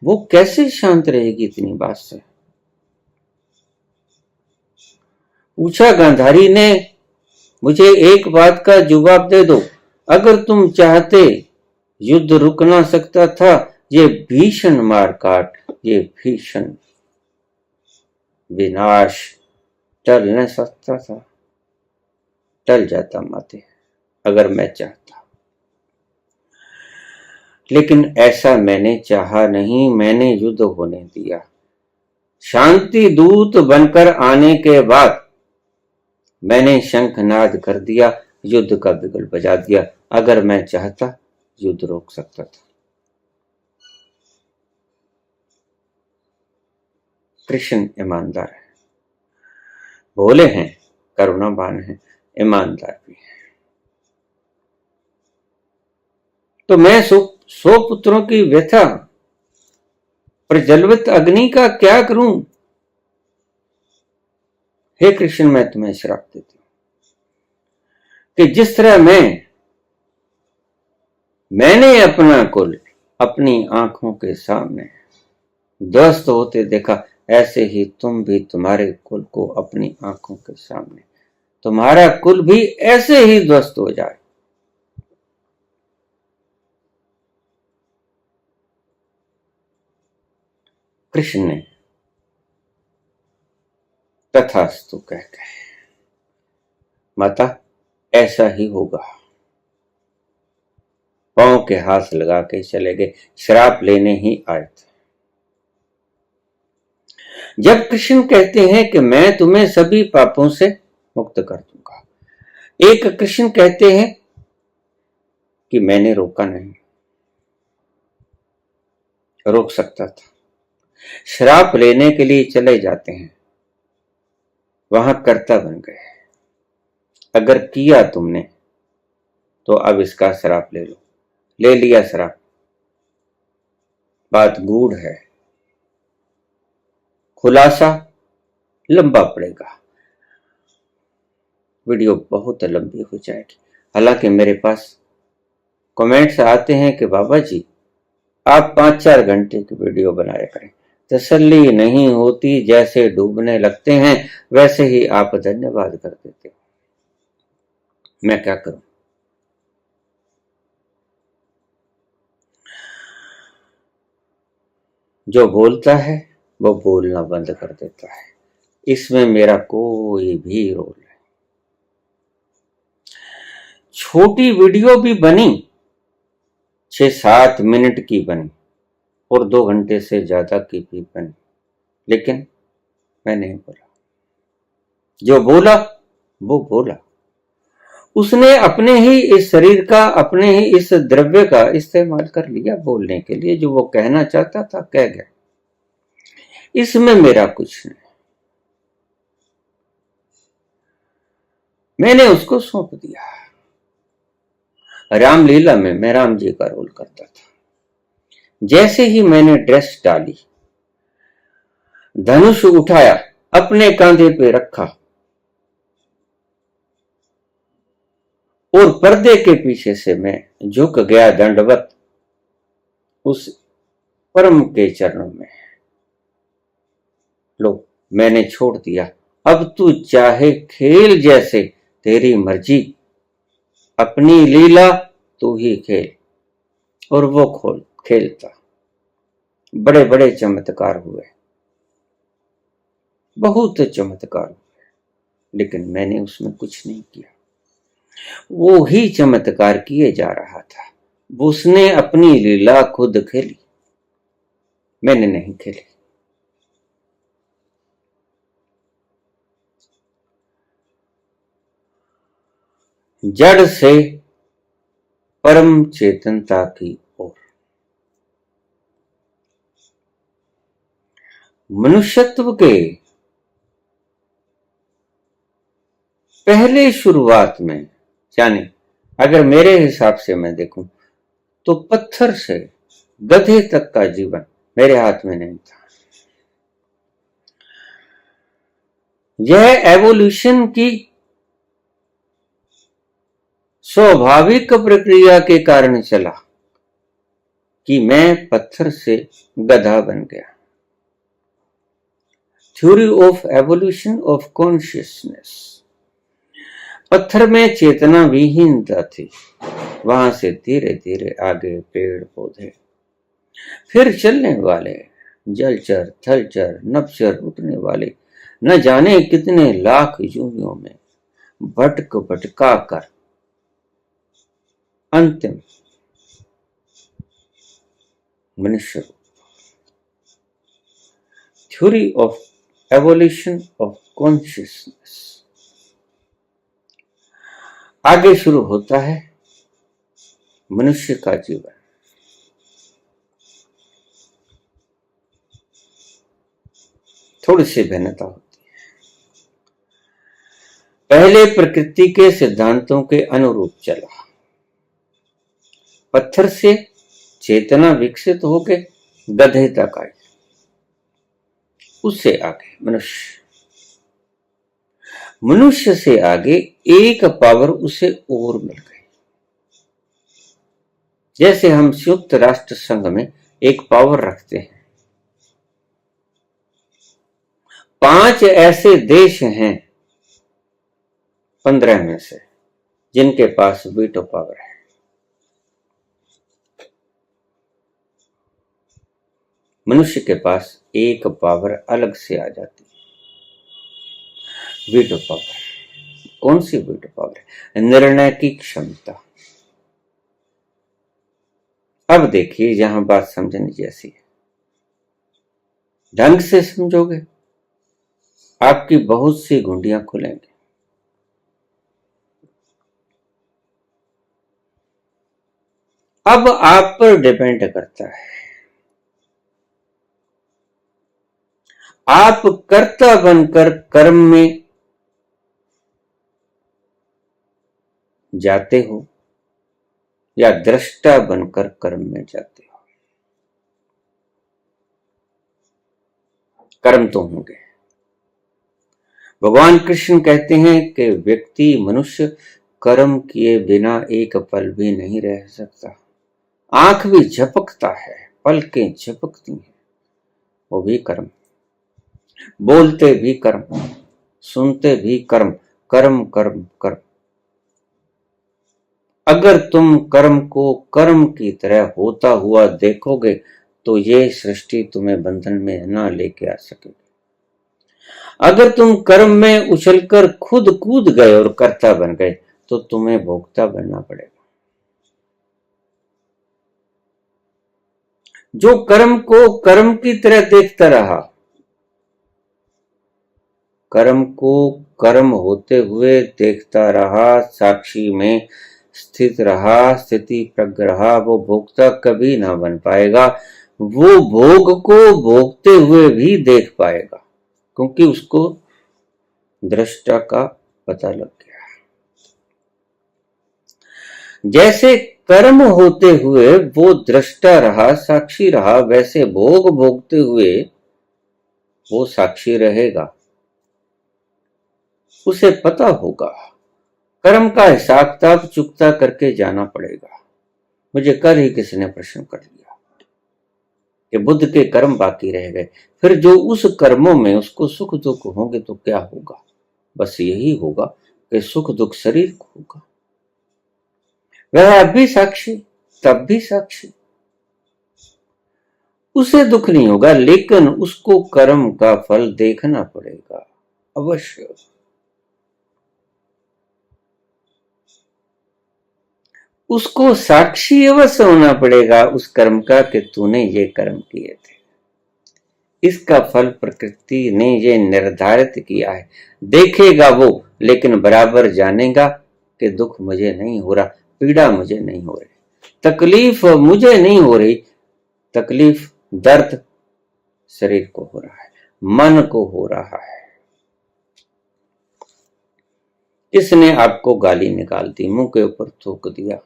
A: वो कैसे शांत रहेगी इतनी बात से? पूछा गांधारी ने, मुझे एक बात का जवाब दे दो, अगर तुम चाहते युद्ध रुक ना सकता था, ये भीषण मारकाट, ये भीषण विनाश टल न सकता था? टल जाता माते, अगर मैं चाहता। लेकिन ऐसा मैंने चाहा नहीं, मैंने युद्ध होने दिया। शांति दूत बनकर आने के बाद मैंने शंखनाद कर दिया, युद्ध का बिगुल बजा दिया। अगर मैं चाहता युद्ध रोक सकता था। कृष्ण ईमानदार है, भोले हैं, करुणावान हैं, ईमानदार भी है। तो मैं 100 पुत्रों की व्यथा प्रज्वलित अग्नि का क्या करूं? हे कृष्ण, मैं तुम्हें श्राप देती हूं कि जिस तरह मैंने अपना कुल अपनी आंखों के सामने ध्वस्त होते देखा, ऐसे ही तुम भी तुम्हारे कुल को अपनी आंखों के सामने, तुम्हारा कुल भी ऐसे ही ध्वस्त हो जाए। कृष्ण ने तथास्तु कह गए, माता ऐसा ही होगा। पांव के हाथ लगा के चले गए, श्राप लेने ही आए थे। जब कृष्ण कहते हैं कि मैं तुम्हें सभी पापों से मुक्त कर दूंगा, एक कृष्ण कहते हैं कि मैंने रोका नहीं, रोक सकता था। श्राप लेने के लिए चले जाते हैं, वहां कर्ता बन गए। अगर किया तुमने तो अब इसका श्राप ले लो, ले लिया श्राप। बात गूढ़ है, खुलासा लंबा पड़ेगा, वीडियो बहुत लंबी हो जाएगी। हालांकि मेरे पास कमेंट्स आते हैं कि बाबा जी आप 5-4 घंटे की वीडियो बनाया करें, तसल्ली नहीं होती, जैसे डूबने लगते हैं वैसे ही आप धन्यवाद कर देते हो। मैं क्या करूं? जो बोलता है वो बोलना बंद कर देता है, इसमें मेरा कोई भी रोल नहीं। छोटी वीडियो भी बनी, 6-7 मिनट की बनी और 2 घंटे से ज्यादा की भी बनी, लेकिन मैं नहीं बोला। जो बोला वो बोला, उसने अपने ही इस शरीर का, अपने ही इस द्रव्य का इस्तेमाल कर लिया बोलने के लिए। जो वो कहना चाहता था कह गया, इसमें मेरा कुछ नहीं। मैंने उसको सौंप दिया। रामलीला में मैं राम जी का रोल करता था। जैसे ही मैंने ड्रेस डाली, धनुष उठाया, अपने कंधे पे रखा और पर्दे के पीछे से मैं झुक गया दंडवत उस परम के चरणों में। लो, मैंने छोड़ दिया, अब तू चाहे खेल जैसे तेरी मर्जी, अपनी लीला तू ही खेल। और वो खेलता। बड़े बड़े चमत्कार हुए, बहुत चमत्कार हुए, लेकिन मैंने उसमें कुछ नहीं किया। वो ही चमत्कार किए जा रहा था। उसने अपनी लीला खुद खेली, मैंने नहीं खेली। जड़ से परम चेतनता की ओर, मनुष्यत्व के पहले शुरुआत में, यानी अगर मेरे हिसाब से मैं देखूं तो पत्थर से गधे तक का जीवन मेरे हाथ में नहीं था। यह एवोल्यूशन की स्वाभाविक प्रक्रिया के कारण चला कि मैं पत्थर से गधा बन गया। Theory of evolution of consciousness. पत्थर में चेतना विहीनता थी, वहां से धीरे धीरे आगे पेड़ पौधे, फिर चलने वाले, जलचर, थलचर, नभचर, उठने वाले, न जाने कितने लाख योनियों में भटक भटका कर अंतिम मनुष्य रूप। Theory of evolution of consciousness. आगे शुरू होता है मनुष्य का जीवन। थोड़ी सी भिन्नता होती है। पहले प्रकृति के सिद्धांतों के अनुरूप चला, पत्थर से चेतना विकसित होकर गधे तक आई, उससे आगे मनुष्य। मनुष्य से आगे एक पावर उसे और मिल गई। जैसे हम संयुक्त राष्ट्र संघ में एक पावर रखते हैं, 5 ऐसे देश हैं 15 में से जिनके पास वीटो पावर है। मनुष्य के पास एक पावर अलग से आ जाती है, वीटो पावर। कौन सी वीटो पावर है? निर्णय की क्षमता। अब देखिए, यहां बात समझने जैसी है। ढंग से समझोगे आपकी बहुत सी घुंडियां खुलेंगी। अब आप पर डिपेंड करता है, आप कर्ता बनकर कर्म में जाते हो या दृष्टा बनकर कर्म में जाते हो। कर्म तो होंगे। भगवान कृष्ण कहते हैं कि व्यक्ति मनुष्य कर्म किए बिना एक पल भी नहीं रह सकता। आंख भी झपकता है, पलकें झपकती हैं, वो भी कर्म। बोलते भी कर्म, सुनते भी कर्म, कर्म कर्म कर्म। अगर तुम कर्म को कर्म की तरह होता हुआ देखोगे तो ये सृष्टि तुम्हें बंधन में ना लेके आ सकेगी। अगर तुम कर्म में उछलकर खुद कूद गए और कर्ता बन गए तो तुम्हें भोक्ता बनना पड़ेगा। जो कर्म को कर्म की तरह देखता रहा, कर्म को कर्म होते हुए देखता रहा, साक्षी में स्थित रहा, स्थिति प्रज्ञ रहा, वो भोक्ता कभी ना बन पाएगा। वो भोग को भोगते हुए भी देख पाएगा, क्योंकि उसको दृष्टा का पता लग गया। जैसे कर्म होते हुए वो दृष्टा रहा, साक्षी रहा, वैसे भोग भोगते हुए वो साक्षी रहेगा। उसे पता होगा कर्म का हिसाब किताब चुकता करके जाना पड़ेगा। मुझे कल ही किसी ने प्रश्न कर लिया कि बुद्ध के कर्म बाकी रह गए, फिर जो उस कर्मों में उसको सुख दुख होंगे तो क्या होगा? बस यही होगा कि सुख दुख शरीर को होगा। वह अब भी साक्षी, तब भी साक्षी। उसे दुख नहीं होगा, लेकिन उसको कर्म का फल देखना पड़ेगा अवश्य। उसको साक्षी अवश्य होना पड़ेगा उस कर्म का कि तूने ये कर्म किए थे, इसका फल प्रकृति ने ये निर्धारित किया है। देखेगा वो, लेकिन बराबर जानेगा कि दुख मुझे नहीं हो रहा, पीड़ा मुझे नहीं हो रही, तकलीफ मुझे नहीं हो रही, तकलीफ दर्द शरीर को हो रहा है, मन को हो रहा है। इसने आपको गाली निकाल दी, मुंह के ऊपर थूक दिया,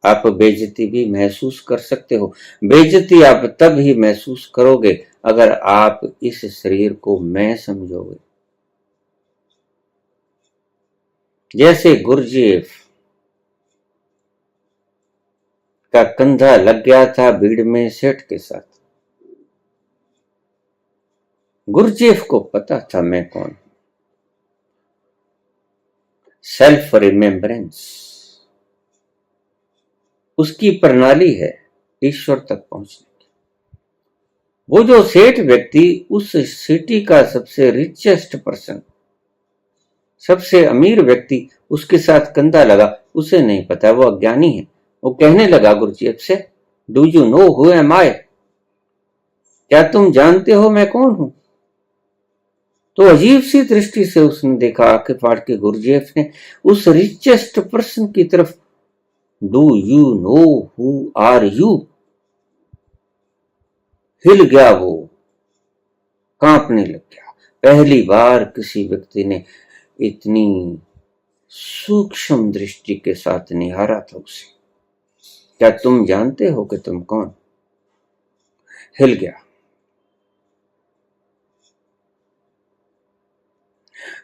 A: आप बेइज्जती भी महसूस कर सकते हो। बेइज्जती आप तब ही महसूस करोगे अगर आप इस शरीर को मैं समझोगे। जैसे गुरजेफ का कंधा लग गया था भीड़ में सेठ के साथ। गुरजेफ को पता था मैं कौन। सेल्फ रिमेम्बरेंस उसकी प्रणाली है ईश्वर तक पहुंचने की। वो जो सेठ व्यक्ति उस सिटी का सबसे रिचेस्ट पर्सन, सबसे अमीर व्यक्ति, उसके साथ कंधा लगा, उसे नहीं पता, वो अज्ञानी है। वो कहने लगा गुरजेफ से, do you know who am I? क्या तुम जानते हो मैं कौन हूं? तो अजीब सी दृष्टि से उसने देखा, आंखें फाड़ के गुरजेफ ने उस रिचेस्ट पर्सन की तरफ, do you know who are you? हिल गया वो, कांपने लग गया। पहली बार किसी व्यक्ति ने इतनी सूक्ष्म दृष्टि के साथ निहारा था उसे। क्या तुम जानते हो कि तुम कौन? हिल गया।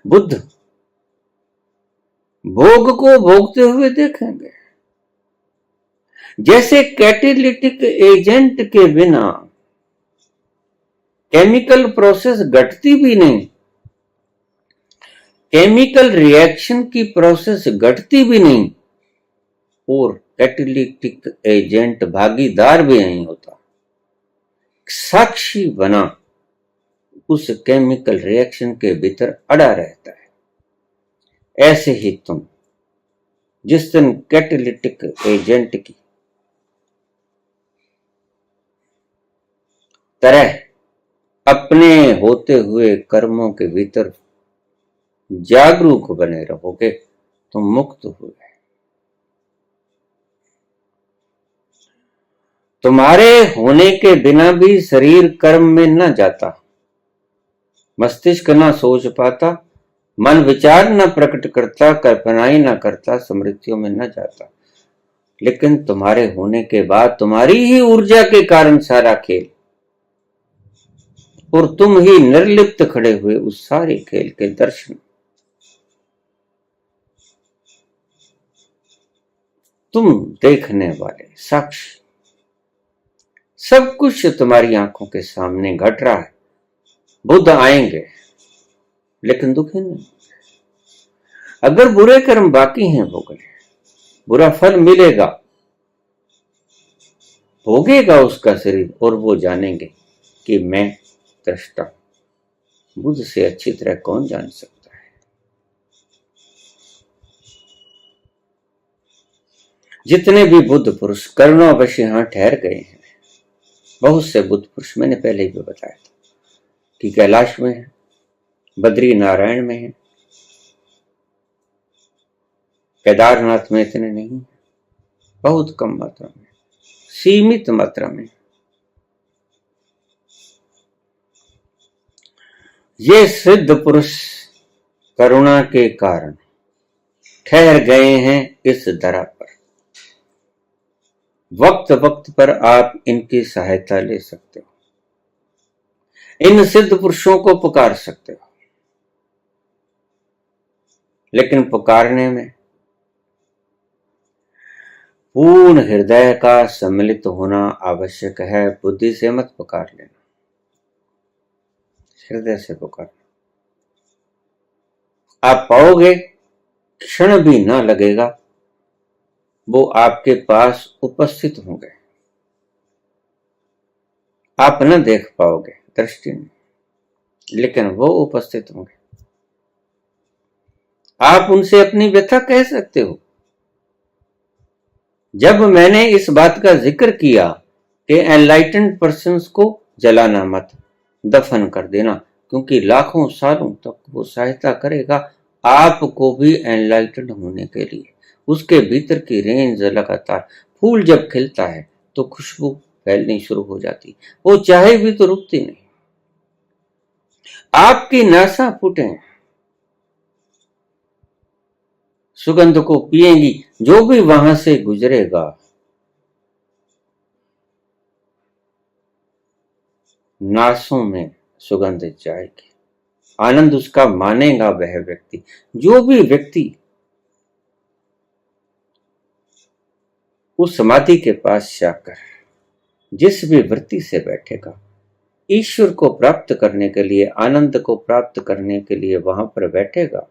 A: बुद्ध भोग को भोगते हुए देखेंगे। जैसे कैटेलिटिक एजेंट के बिना केमिकल प्रोसेस घटती भी नहीं, केमिकल रिएक्शन की प्रोसेस घटती भी नहीं, और कैटेलिटिक एजेंट भागीदार भी नहीं होता, साक्षी बना उस केमिकल रिएक्शन के भीतर अड़ा रहता है। ऐसे ही तुम जिस दिन कैटेलिटिक एजेंट की तरह अपने होते हुए कर्मों के भीतर जागरूक बने रहोगे, तुम मुक्त हुए। तुम्हारे होने के बिना भी शरीर कर्म में न जाता, मस्तिष्क न सोच पाता, मन विचार न प्रकट करता, कल्पनाएं न करता, स्मृतियों में न जाता, लेकिन तुम्हारे होने के बाद तुम्हारी ही ऊर्जा के कारण सारा खेल, और तुम ही निर्लिप्त खड़े हुए उस सारे खेल के दर्शन, तुम देखने वाले साक्षी, सब कुछ तुम्हारी आंखों के सामने घट रहा है। बुद्ध आएंगे लेकिन दुखी नहीं। अगर बुरे कर्म बाकी हैं भोगने, बुरा फल मिलेगा, भोगेगा उसका शरीर, और वो जानेंगे कि मैं दृष्टा। बुद्ध से अच्छी तरह कौन जान सकता है। जितने भी बुद्ध पुरुष करुणावश यहां ठहर गए हैं, बहुत से बुद्ध पुरुष मैंने पहले भी बताया था कि कैलाश में है, बद्री नारायण में है, केदारनाथ में इतने नहीं, बहुत कम मात्रा में, सीमित मात्रा में। ये सिद्ध पुरुष करुणा के कारण ठहर गए हैं इस धरा पर। वक्त वक्त पर आप इनकी सहायता ले सकते हो, इन सिद्ध पुरुषों को पुकार सकते हो, लेकिन पुकारने में पूर्ण हृदय का सम्मिलित होना आवश्यक है। बुद्धि से मत पुकार लेना, हृदय से पुकारना। आप पाओगे क्षण भी ना लगेगा वो आपके पास उपस्थित होंगे। आप न देख पाओगे दृष्टि में, लेकिन वो उपस्थित होंगे। आप उनसे अपनी व्यथा कह सकते हो। जब मैंने इस बात का जिक्र किया कि एनलाइटेंड पर्सन्स को जलाना मत, दफन कर देना, क्योंकि लाखों सालों तक वो सहायता करेगा आपको भी एनलाइटेंड होने के लिए। उसके भीतर की रेंज लगातार, फूल जब खिलता है तो खुशबू फैलनी शुरू हो जाती, वो चाहे भी तो रुकती नहीं। आपकी नासा फूटे सुगंध को पिएंगी, जो भी वहां से गुजरेगा नासों में सुगंध जाएगी, आनंद उसका मानेगा वह व्यक्ति। जो भी व्यक्ति उस समाधि के पास जाकर जिस भी वृत्ति से बैठेगा, ईश्वर को प्राप्त करने के लिए, आनंद को प्राप्त करने के लिए वहां पर बैठेगा,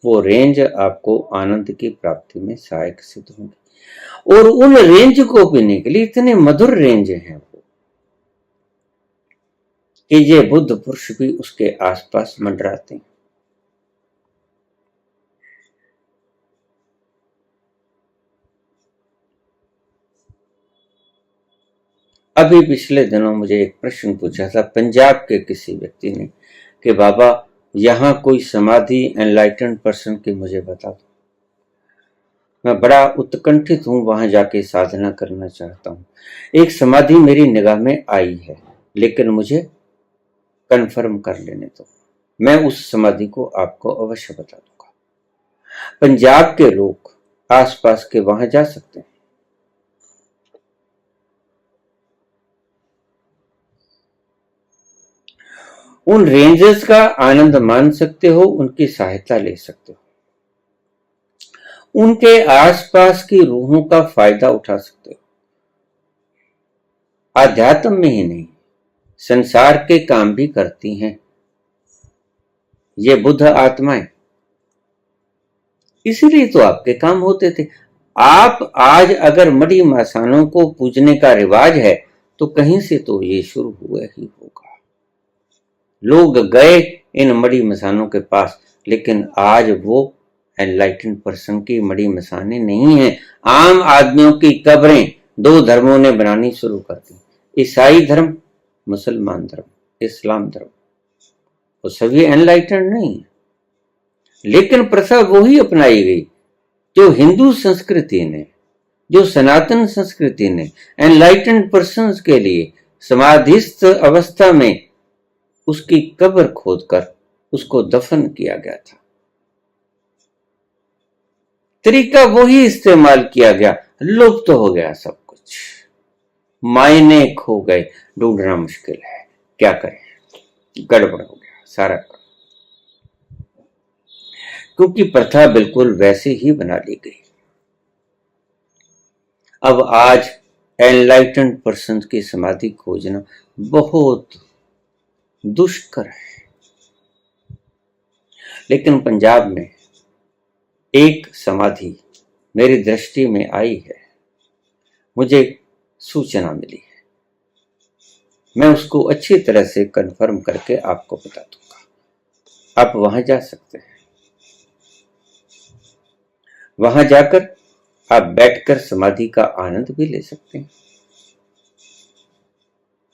A: वो रेंज आपको आनंद की प्राप्ति में सहायक सिद्ध होंगी। और उन रेंज को पीने के लिए इतने मधुर रेंज हैं वो कि ये बुद्ध पुरुष भी उसके आसपास मंडराते हैं। अभी पिछले दिनों मुझे एक प्रश्न पूछा था पंजाब के किसी व्यक्ति ने कि बाबा यहां कोई समाधि एनलाइटेंड पर्सन की मुझे बता दो। मैं बड़ा उत्कंठित हूं, वहां जाके साधना करना चाहता हूं। एक समाधि मेरी निगाह में आई है, लेकिन मुझे कंफर्म कर लेने दो, मैं उस समाधि को आपको अवश्य बता दूंगा। पंजाब के लोग आसपास के वहां जा सकते हैं। उन रेंजर्स का आनंद मान सकते हो, उनकी सहायता ले सकते हो, उनके आसपास की रूहों का फायदा उठा सकते हो। आध्यात्म में ही नहीं, संसार के काम भी करती हैं ये बुद्ध आत्माएं। इसीलिए तो आपके काम होते थे। आप आज अगर मड़ी मसानों को पूजने का रिवाज है तो कहीं से तो ये शुरू हुआ ही होगा। लोग गए इन मड़ी मसानों के पास, लेकिन आज वो एनलाइटेंड पर्सन की मड़ी मसाने नहीं है। आम आदमियों की कब्रें दो धर्मों ने बनानी शुरू कर दी, ईसाई धर्म, मुसलमान धर्म, इस्लाम धर्म। वो सभी एनलाइटेंड नहीं है, लेकिन प्रथा वही अपनाई गई जो हिंदू संस्कृति ने, जो सनातन संस्कृति ने एनलाइटेंड पर्सन्स के लिए समाधिस्थ अवस्था में उसकी कब्र खोदकर उसको दफन किया गया था। तरीका वही इस्तेमाल किया गया, लुप्त हो गया सब कुछ, मायने खो गए, ढूंढना मुश्किल है। क्या करें, गड़बड़ हो गया सारा काम, क्योंकि प्रथा बिल्कुल वैसे ही बना ली गई। अब आज एनलाइटेंड पर्सन की समाधि खोजना बहुत दुष्कर है। लेकिन पंजाब में एक समाधि मेरी दृष्टि में आई है, मुझे सूचना मिली है, मैं उसको अच्छी तरह से कंफर्म करके आपको बता दूंगा। आप वहां जा सकते हैं, वहां जाकर आप बैठकर समाधि का आनंद भी ले सकते हैं,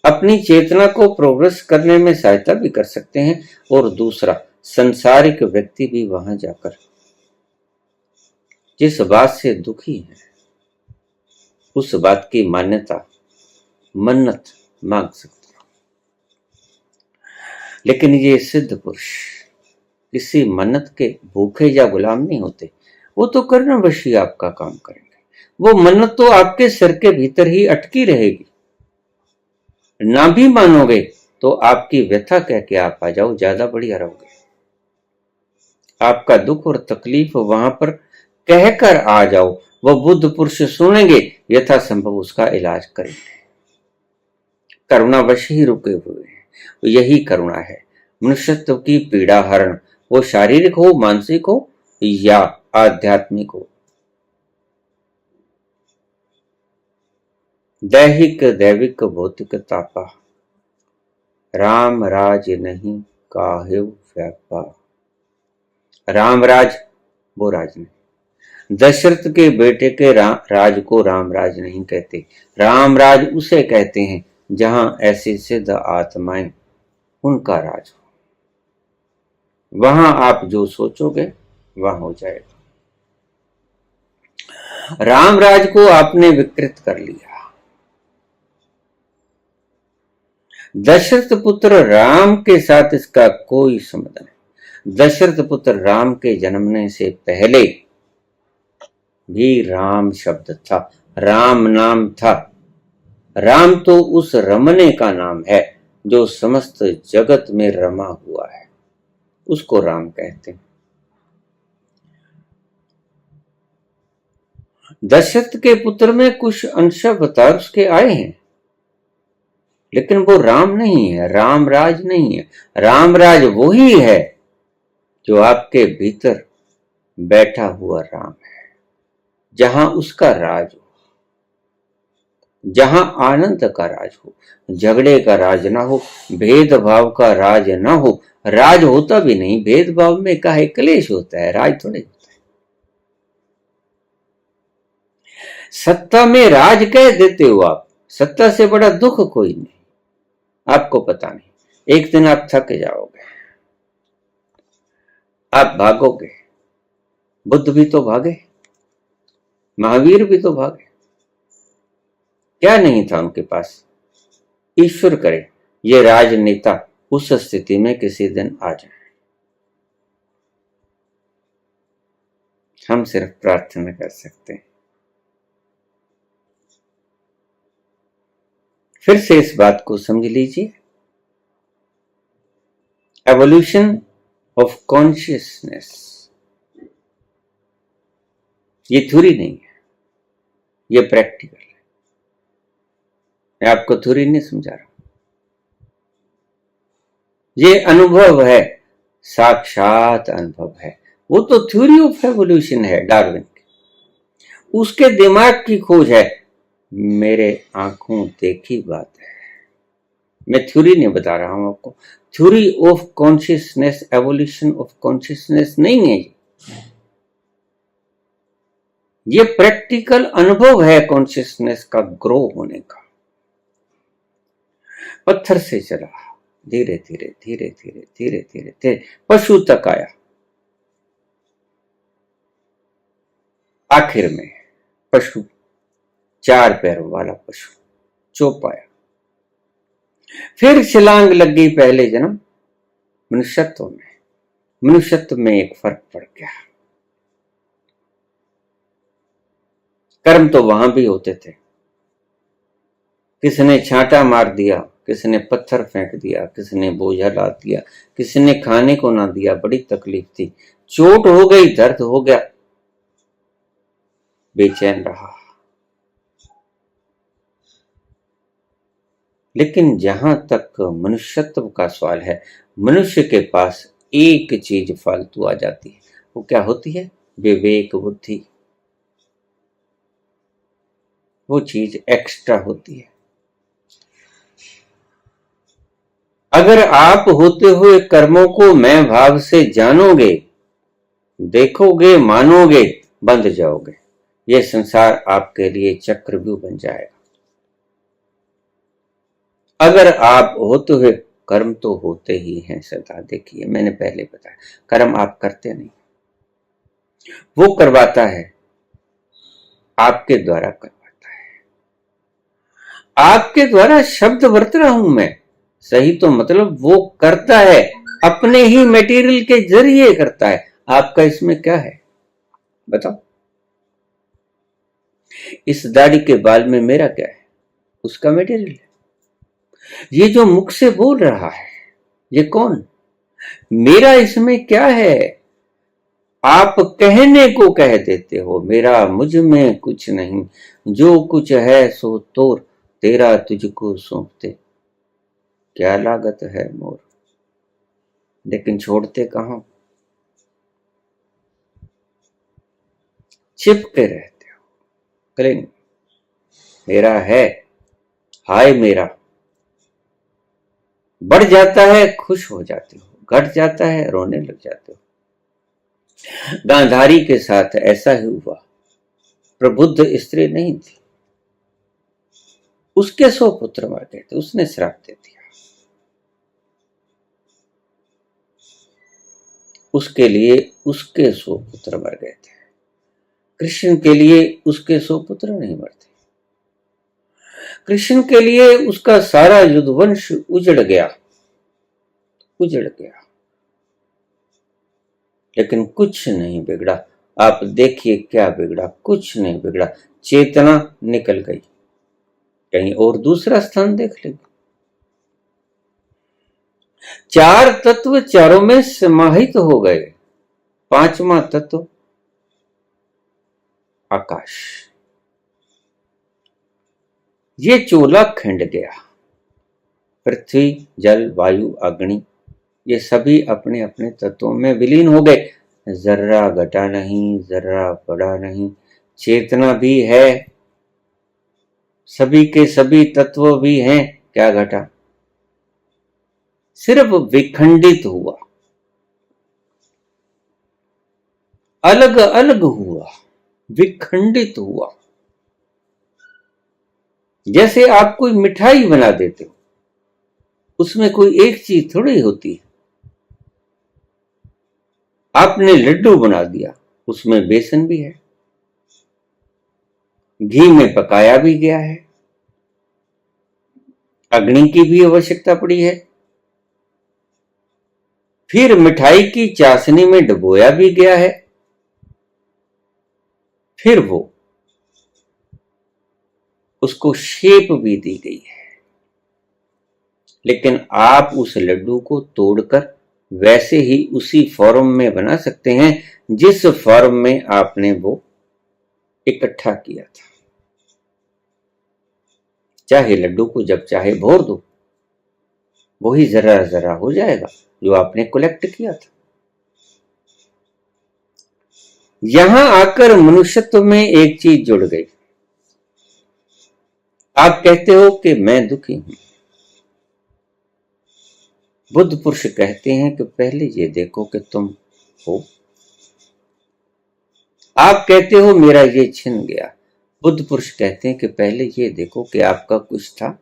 A: अपनी चेतना को प्रोग्रेस करने में सहायता भी कर सकते हैं। और दूसरा, संसारिक व्यक्ति भी वहां जाकर जिस बात से दुखी है उस बात की मान्यता, मन्नत मांग सकते हैं। लेकिन ये सिद्ध पुरुष किसी मन्नत के भूखे या गुलाम नहीं होते, वो तो कर्णवशी आपका काम करेंगे। वो मन्नत तो आपके सिर के भीतर ही अटकी रहेगी, ना भी मानोगे तो आपकी व्यथा कह के आप आ जाओ, ज्यादा बढ़िया रहोगे। आपका दुख और तकलीफ वहां पर कहकर आ जाओ, वह बुद्ध पुरुष सुनेंगे, यथासंभव उसका इलाज करेंगे। करुणावश ही रुके हुए हैं। यही करुणा है, मनुष्यत्व की पीड़ा हरण, वो शारीरिक हो, मानसिक हो या आध्यात्मिक हो। दैहिक दैविक भौतिक तापा, राम राज नहीं काहे व्यापा। राम राज वो राज नहीं, दशरथ के बेटे के राज को राम राज नहीं कहते। राम राज उसे कहते हैं जहां ऐसी सिद्ध आत्माएं, उनका राज हो। वहां आप जो सोचोगे वहां हो जाएगा। राम राज को आपने विकृत कर लिया। दशरथ पुत्र राम के साथ इसका कोई संबंध नहीं। दशरथ पुत्र राम के जन्मने से पहले भी राम शब्द था, राम नाम था। राम तो उस रमने का नाम है जो समस्त जगत में रमा हुआ है, उसको राम कहते हैं। दशरथ के पुत्र में कुछ अंश अवतार उसके आए हैं, लेकिन वो राम नहीं है, राम राज नहीं है। राम राज वही है जो आपके भीतर बैठा हुआ राम है, जहां उसका राज हो, जहां आनंद का राज हो, झगड़े का राज ना हो, भेदभाव का राज ना हो। राज होता भी नहीं, भेदभाव में काहे क्लेश होता है, राज थोड़े होता है। सत्ता में राज कह देते हो आप, सत्ता से बड़ा दुख कोई नहीं, आपको पता नहीं। एक दिन आप थक जाओगे, आप भागोगे। बुद्ध भी तो भागे, महावीर भी तो भागे, क्या नहीं था उनके पास। ईश्वर करे ये राजनेता उस स्थिति में किसी दिन आ जाए। हम सिर्फ प्रार्थना कर सकते हैं। फिर से इस बात को समझ लीजिए, एवोल्यूशन ऑफ कॉन्शियसनेस, ये थ्योरी नहीं है, ये प्रैक्टिकल है। मैं आपको थ्योरी नहीं समझा रहा, ये अनुभव है, साक्षात अनुभव है। वो तो थ्योरी ऑफ एवोल्यूशन है डार्विन की, उसके दिमाग की खोज है, मेरे आंखों देखी बात है। मैं थ्योरी नहीं बता रहा हूं आपको, theory of consciousness, evolution of consciousness नहीं है ये प्रैक्टिकल अनुभव है कॉन्शियसनेस का ग्रो होने का। पत्थर से चला, धीरे धीरे धीरे धीरे धीरे धीरे धीरे पशु तक आया, आखिर में पशु, 4 पैरों वाला पशु चौपाया। फिर छलांग लग गई पहले जन्म मनुष्यत्व में, मनुष्यत्व में एक फर्क पड़ गया। कर्म तो वहां भी होते थे, किसने छांटा मार दिया, किसने पत्थर फेंक दिया, किसने बोझा ला दिया, किसने खाने को ना दिया, बड़ी तकलीफ थी, चोट हो गई, दर्द हो गया, बेचैन रहा। लेकिन जहां तक मनुष्यत्व का सवाल है, मनुष्य के पास एक चीज फालतू आ जाती है, वो क्या होती है? विवेक बुद्धि। वो चीज एक्स्ट्रा होती है। अगर आप होते हुए कर्मों को मैं भाव से जानोगे, देखोगे, मानोगे, बंध जाओगे, ये संसार आपके लिए चक्रव्यूह बन जाएगा। अगर आप होते हुए, कर्म तो होते ही हैं सदा। देखिए मैंने पहले बताया, कर्म आप करते नहीं, वो करवाता है, आपके द्वारा करवाता है। आपके द्वारा शब्द बरत रहा हूं मैं, सही तो मतलब वो करता है, अपने ही मटेरियल के जरिए करता है। आपका इसमें क्या है बताओ? इस दाढ़ी के बाल में मेरा क्या है? उसका मटेरियल है। ये जो मुख से बोल रहा है, ये कौन? मेरा इसमें क्या है? आप कहने को कह देते हो, मेरा मुझ में कुछ नहीं, जो कुछ है सो तोर, तेरा तुझको सौंपते, क्या लागत है मोर। लेकिन छोड़ते कहां? चिपके रहते हो। क्लिंग, मेरा है, हाय मेरा। बढ़ जाता है खुश हो जाते हो, घट जाता है रोने लग जाते हो। गांधारी के साथ ऐसा ही हुआ। प्रबुद्ध स्त्री नहीं थी, उसके 100 पुत्र मर गए थे, उसने श्राप दे दिया। उसके लिए उसके 100 पुत्र मर गए थे। कृष्ण के लिए उसके 100 पुत्र नहीं मरते। कृष्ण के लिए उसका सारा युद्धवंश उजड़ गया, उजड़ गया, लेकिन कुछ नहीं बिगड़ा। आप देखिए क्या बिगड़ा? कुछ नहीं बिगड़ा। चेतना निकल गई, कहीं और दूसरा स्थान देख लेंगे। 4 तत्व चारों में समाहित हो गए, 5वां तत्व आकाश। ये चोला खिंड गया। पृथ्वी, जल, वायु, अग्नि, ये सभी अपने अपने तत्वों में विलीन हो गए। जर्रा घटा नहीं, जर्रा बढ़ा नहीं। चेतना भी है, सभी के सभी तत्व भी हैं, क्या घटा? सिर्फ विखंडित हुआ, अलग अलग हुआ, विखंडित हुआ। जैसे आप कोई मिठाई बना देते हो, उसमें कोई एक चीज थोड़ी होती है। आपने लड्डू बना दिया, उसमें बेसन भी है, घी में पकाया भी गया है, अग्नि की भी आवश्यकता पड़ी है, फिर मिठाई की चाशनी में डुबोया भी गया है, फिर वो उसको शेप भी दी गई है। लेकिन आप उस लड्डू को तोड़कर वैसे ही उसी फॉर्म में बना सकते हैं जिस फॉर्म में आपने वो इकट्ठा किया था। चाहे लड्डू को जब चाहे भोर दो, वही जरा जरा हो जाएगा जो आपने कलेक्ट किया था। यहां आकर मनुष्यत्व में एक चीज जुड़ गई। आप कहते हो कि मैं दुखी हूं। बुद्ध पुरुष कहते हैं कि पहले ये देखो कि तुम हो। आप कहते हो मेरा ये छिन गया। बुद्ध पुरुष कहते हैं कि पहले ये देखो कि आपका कुछ था।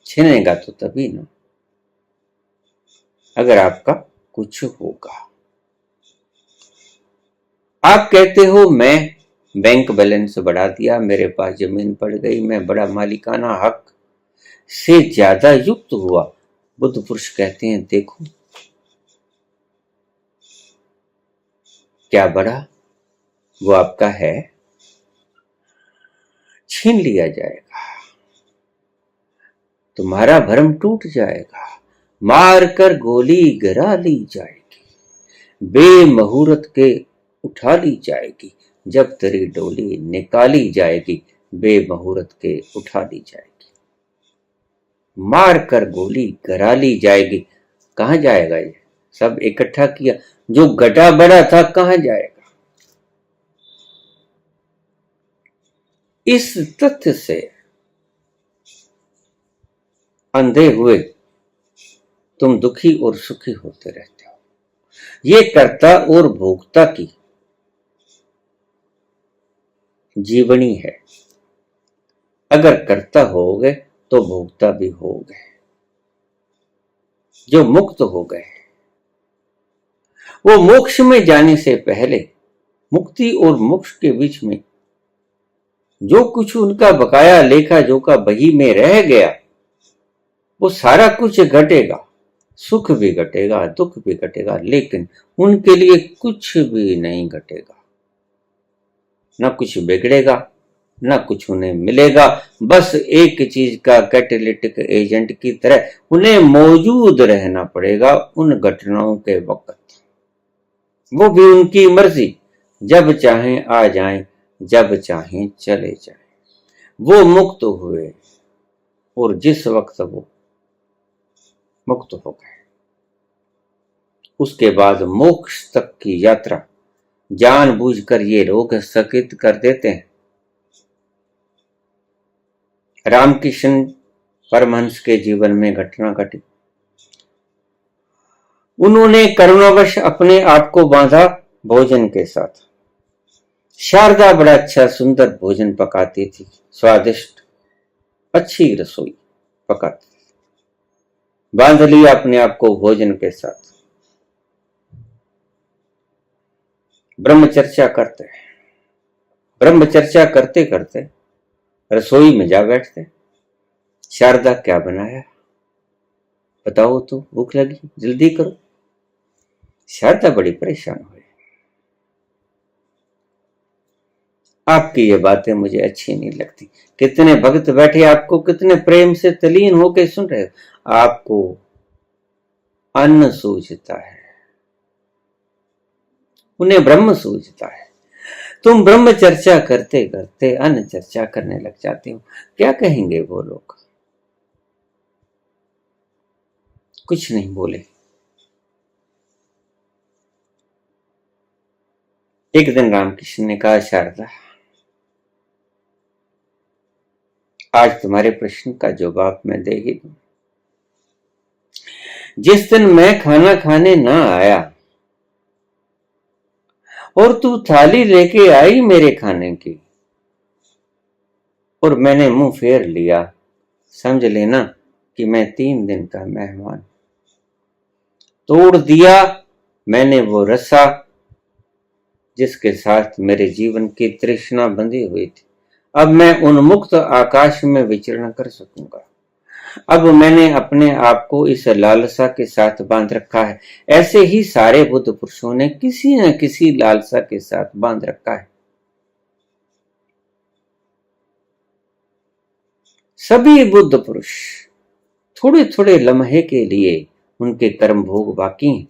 A: छिनेगा तो तभी ना, अगर आपका कुछ होगा। आप कहते हो मैं बैंक बैलेंस बढ़ा दिया, मेरे पास जमीन पड़ गई, मैं बड़ा मालिकाना हक से ज्यादा युक्त हुआ। बुद्ध पुरुष कहते हैं देखो क्या बढ़ा, वो आपका है, छीन लिया जाएगा, तुम्हारा भरम टूट जाएगा, मार कर गोली गिरा ली जाएगी, बेमुहूर्त के उठा ली जाएगी, जब तेरी डोली निकाली जाएगी, बेमुहूर्त के उठा ली जाएगी, मार कर गोली गिरा ली जाएगी। कहां जाएगा ये सब इकट्ठा किया जो घटा बड़ा था, कहां जाएगा? इस तथ्य से अंधे हुए तुम दुखी और सुखी होते रहते हो। ये कर्ता और भोक्ता की जीवनी है। अगर कर्ता होगे तो भोक्ता भी होगे। जो मुक्त हो गए वो मोक्ष में जाने से पहले मुक्ति और मोक्ष के बीच में जो कुछ उनका बकाया लेखा जोखा बही में रह गया, वो सारा कुछ घटेगा, सुख भी घटेगा, दुख भी घटेगा, लेकिन उनके लिए कुछ भी नहीं घटेगा। ना कुछ बिगड़ेगा, ना कुछ उन्हें मिलेगा। बस एक चीज का कैटालिटिक एजेंट की तरह उन्हें मौजूद रहना पड़ेगा उन घटनाओं के वक्त। वो भी उनकी मर्जी, जब चाहें आ जाएं, जब चाहें चले जाएं। वो मुक्त हुए और जिस वक्त वो मुक्त हो गए उसके बाद मोक्ष तक की यात्रा जानबूझकर ये लोग स्थगित कर देते हैं। रामकृष्ण परमहंस के जीवन में घटना घटी। उन्होंने करुणावश अपने आप को बांधा भोजन के साथ। शारदा बड़ा अच्छा सुंदर भोजन पकाती थी, स्वादिष्ट अच्छी रसोई पकाती थी। बांध लिया अपने आप को भोजन के साथ। ब्रह्मचर्चा करते करते रसोई में जा बैठते। शारदा क्या बनाया बताओ तो, भूख लगी, जल्दी करो। शारदा बड़ी परेशान हुई। आपकी ये बातें मुझे अच्छी नहीं लगती। कितने भक्त बैठे, आपको कितने प्रेम से तलीन होकर सुन रहे हो, आपको अन्न सूझता है, उन्हें ब्रह्म सूझता है। तुम ब्रह्म चर्चा करते करते अन्न चर्चा करने लग जाते हो। क्या कहेंगे वो लोग? कुछ नहीं बोले। एक दिन रामकृष्ण ने कहा, शारदा आज तुम्हारे प्रश्न का जवाब मैं दे ही दूं। जिस दिन मैं खाना खाने ना आया और तू थाली लेके आई मेरे खाने की और मैंने मुंह फेर लिया, समझ लेना कि मैं 3 दिन का मेहमान। तोड़ दिया मैंने वो रस्सा जिसके साथ मेरे जीवन की तृष्णा बंधी हुई थी। अब मैं उन्मुक्त आकाश में विचरण कर सकूंगा। अब मैंने अपने आप को इस लालसा के साथ बांध रखा है। ऐसे ही सारे बुद्ध पुरुषों ने किसी न किसी लालसा के साथ बांध रखा है। सभी बुद्ध पुरुष थोड़े थोड़े लम्हे के लिए उनके कर्म भोग बाकी हैं,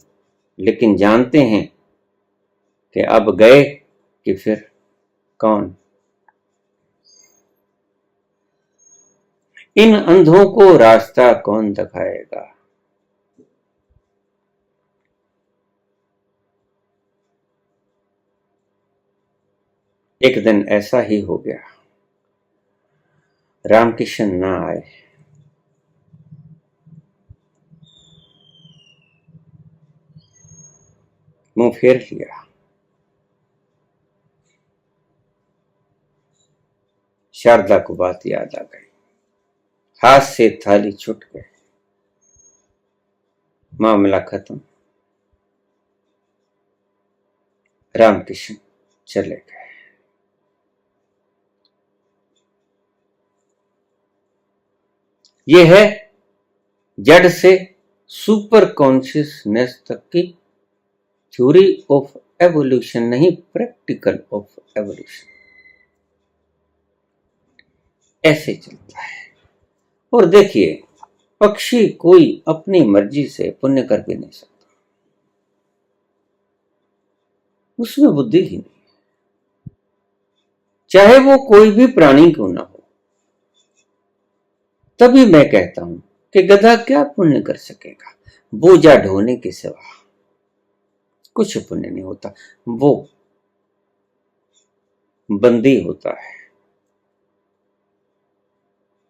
A: लेकिन जानते हैं कि अब गए कि फिर कौन। इन अंधों को रास्ता कौन दिखाएगा। एक दिन ऐसा ही हो गया, रामकिशन ना आए। मुंह फेर लिया। शारदा को बात याद आ गई, हाथ से थाली छूट गई, मामला खत्म। रामकिशन चले गए। ये है जड़ से सुपर कॉन्शियसनेस तक की थ्योरी ऑफ एवोल्यूशन, नहीं प्रैक्टिकल ऑफ एवोल्यूशन। ऐसे चलता है। और देखिए, पक्षी कोई अपनी मर्जी से पुण्य कर भी नहीं सकता, उसमें बुद्धि ही नहीं, चाहे वो कोई भी प्राणी क्यों ना हो। तभी मैं कहता हूं कि गधा क्या पुण्य कर सकेगा, बोझा ढोने के सिवा कुछ पुण्य नहीं होता। वो बंदी होता है,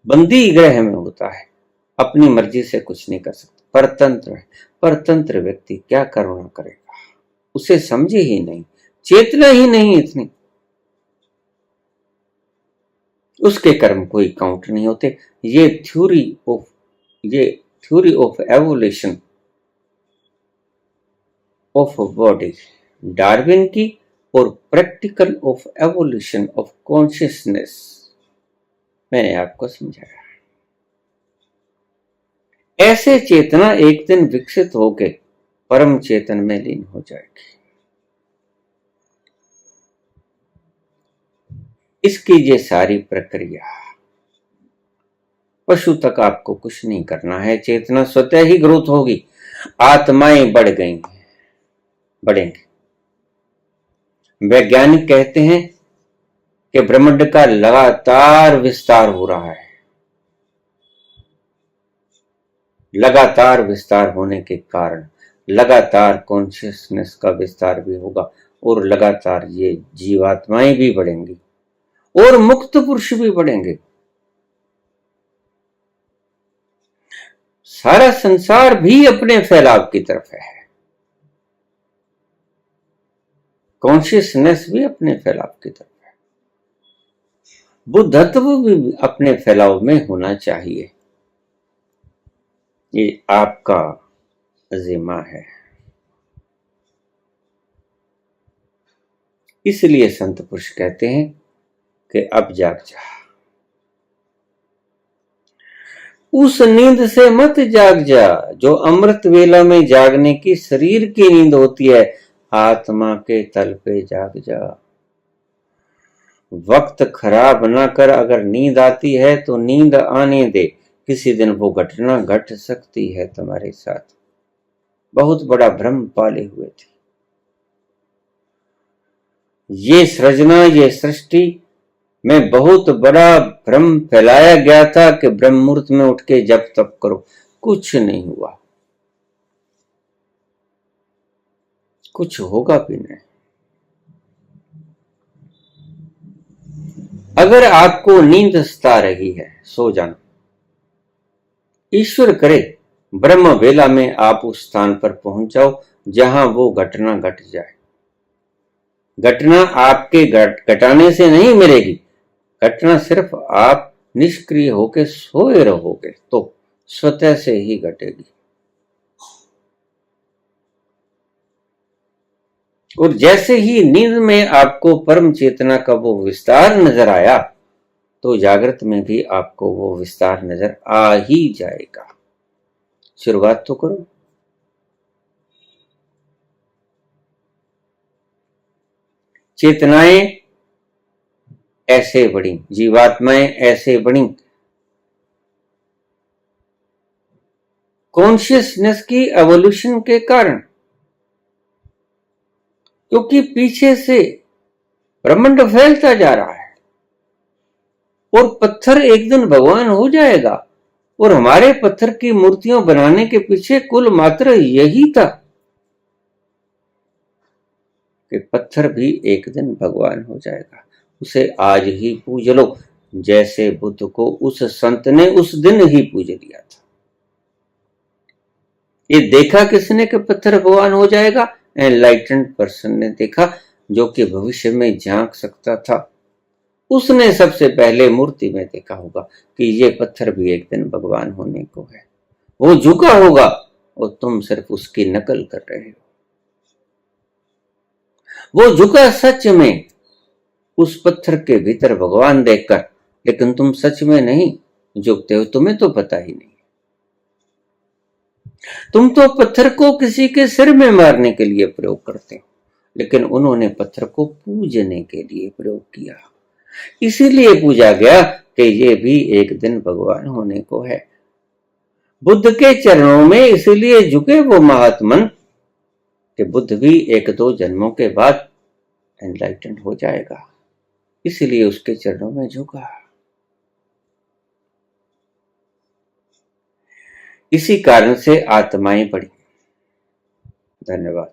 A: बंदी ग्रह में होता है, अपनी मर्जी से कुछ नहीं कर सकता, परतंत्र है। परतंत्र व्यक्ति क्या करुणा करेगा, उसे समझे ही नहीं, चेतना ही नहीं इतनी, उसके कर्म कोई काउंट नहीं होते। ये theory of evolution of body Darwin की, और practical of evolution of consciousness मैंने आपको समझाया। ऐसे चेतना एक दिन विकसित होकर परम चेतन में लीन हो जाएगी। इसकी ये सारी प्रक्रिया, पशु तक आपको कुछ नहीं करना है, चेतना स्वतः ही ग्रोथ होगी। आत्माएं बढ़ गई, बढ़ेंगे। वैज्ञानिक कहते हैं कि ब्रह्मांड का लगातार विस्तार हो रहा है। लगातार विस्तार होने के कारण लगातार कॉन्शियसनेस का विस्तार भी होगा, और लगातार ये जीवात्माएं भी बढ़ेंगी और मुक्त पुरुष भी बढ़ेंगे। सारा संसार भी अपने फैलाव की तरफ है, कॉन्शियसनेस भी अपने फैलाव की तरफ है, बुद्धत्व भी अपने फैलाव में होना चाहिए। ये आपका जिम्मा है। इसलिए संत पुरुष कहते हैं कि अब जाग जा, उस नींद से मत जाग जा जो अमृत वेला में जागने की शरीर की नींद होती है। आत्मा के तल पे जाग जा। वक्त खराब ना कर, अगर नींद आती है तो नींद आने दे, किसी दिन वो घटना घट सकती है तुम्हारे साथ। बहुत बड़ा भ्रम पाले हुए थे, ये सृजना, ये सृष्टि में बहुत बड़ा भ्रम फैलाया गया था कि ब्रह्म मुहूर्त में उठ के जब तप करो। कुछ नहीं हुआ, कुछ होगा भी नहीं। अगर आपको नींद सता रही है, सो जाना। ईश्वर करे ब्रह्म वेला में आप उस स्थान पर पहुंच जाओ जहां वो घटना घट जाए। घटना आपके घटाने से नहीं मिलेगी, घटना सिर्फ आप निष्क्रिय होकर सोए रहोगे तो स्वतः से ही घटेगी। और जैसे ही नींद में आपको परम चेतना का वो विस्तार नजर आया, तो जागृत में भी आपको वो विस्तार नजर आ ही जाएगा। शुरुआत तो करो। चेतनाएं ऐसे बढ़ी, जीवात्माएं ऐसे बढ़ी कॉन्शियसनेस की एवोल्यूशन के कारण, क्योंकि पीछे से ब्रह्मांड फैलता जा रहा है और पत्थर एक दिन भगवान हो जाएगा। और हमारे पत्थर की मूर्तियों बनाने के पीछे कुल मात्र यही था कि पत्थर भी एक दिन भगवान हो जाएगा। उसे आज ही पूज लो, जैसे बुद्ध को उस संत ने उस दिन ही पूज लिया था। ये देखा किसने कि पत्थर भगवान हो जाएगा? एनलाइटेंड पर्सन ने देखा, जो कि भविष्य में झांक सकता था। उसने सबसे पहले मूर्ति में देखा होगा कि ये पत्थर भी एक दिन भगवान होने को है। वो झुका होगा और तुम सिर्फ उसकी नकल कर रहे हो। वो झुका सच में उस पत्थर के भीतर भगवान देखकर, लेकिन तुम सच में नहीं झुकते हो, तुम्हें तो पता ही नहीं। तुम तो पत्थर को किसी के सिर में मारने के लिए प्रयोग करते हो, लेकिन उन्होंने पत्थर को पूजने के लिए प्रयोग किया। इसीलिए पूजा गया कि ये भी एक दिन भगवान होने को है। बुद्ध के चरणों में इसीलिए झुके वो महात्मन कि बुद्ध भी एक दो जन्मों के बाद एनलाइटेंड हो जाएगा, इसीलिए उसके चरणों में झुका। इसी कारण से आत्माएं बढ़ी। धन्यवाद।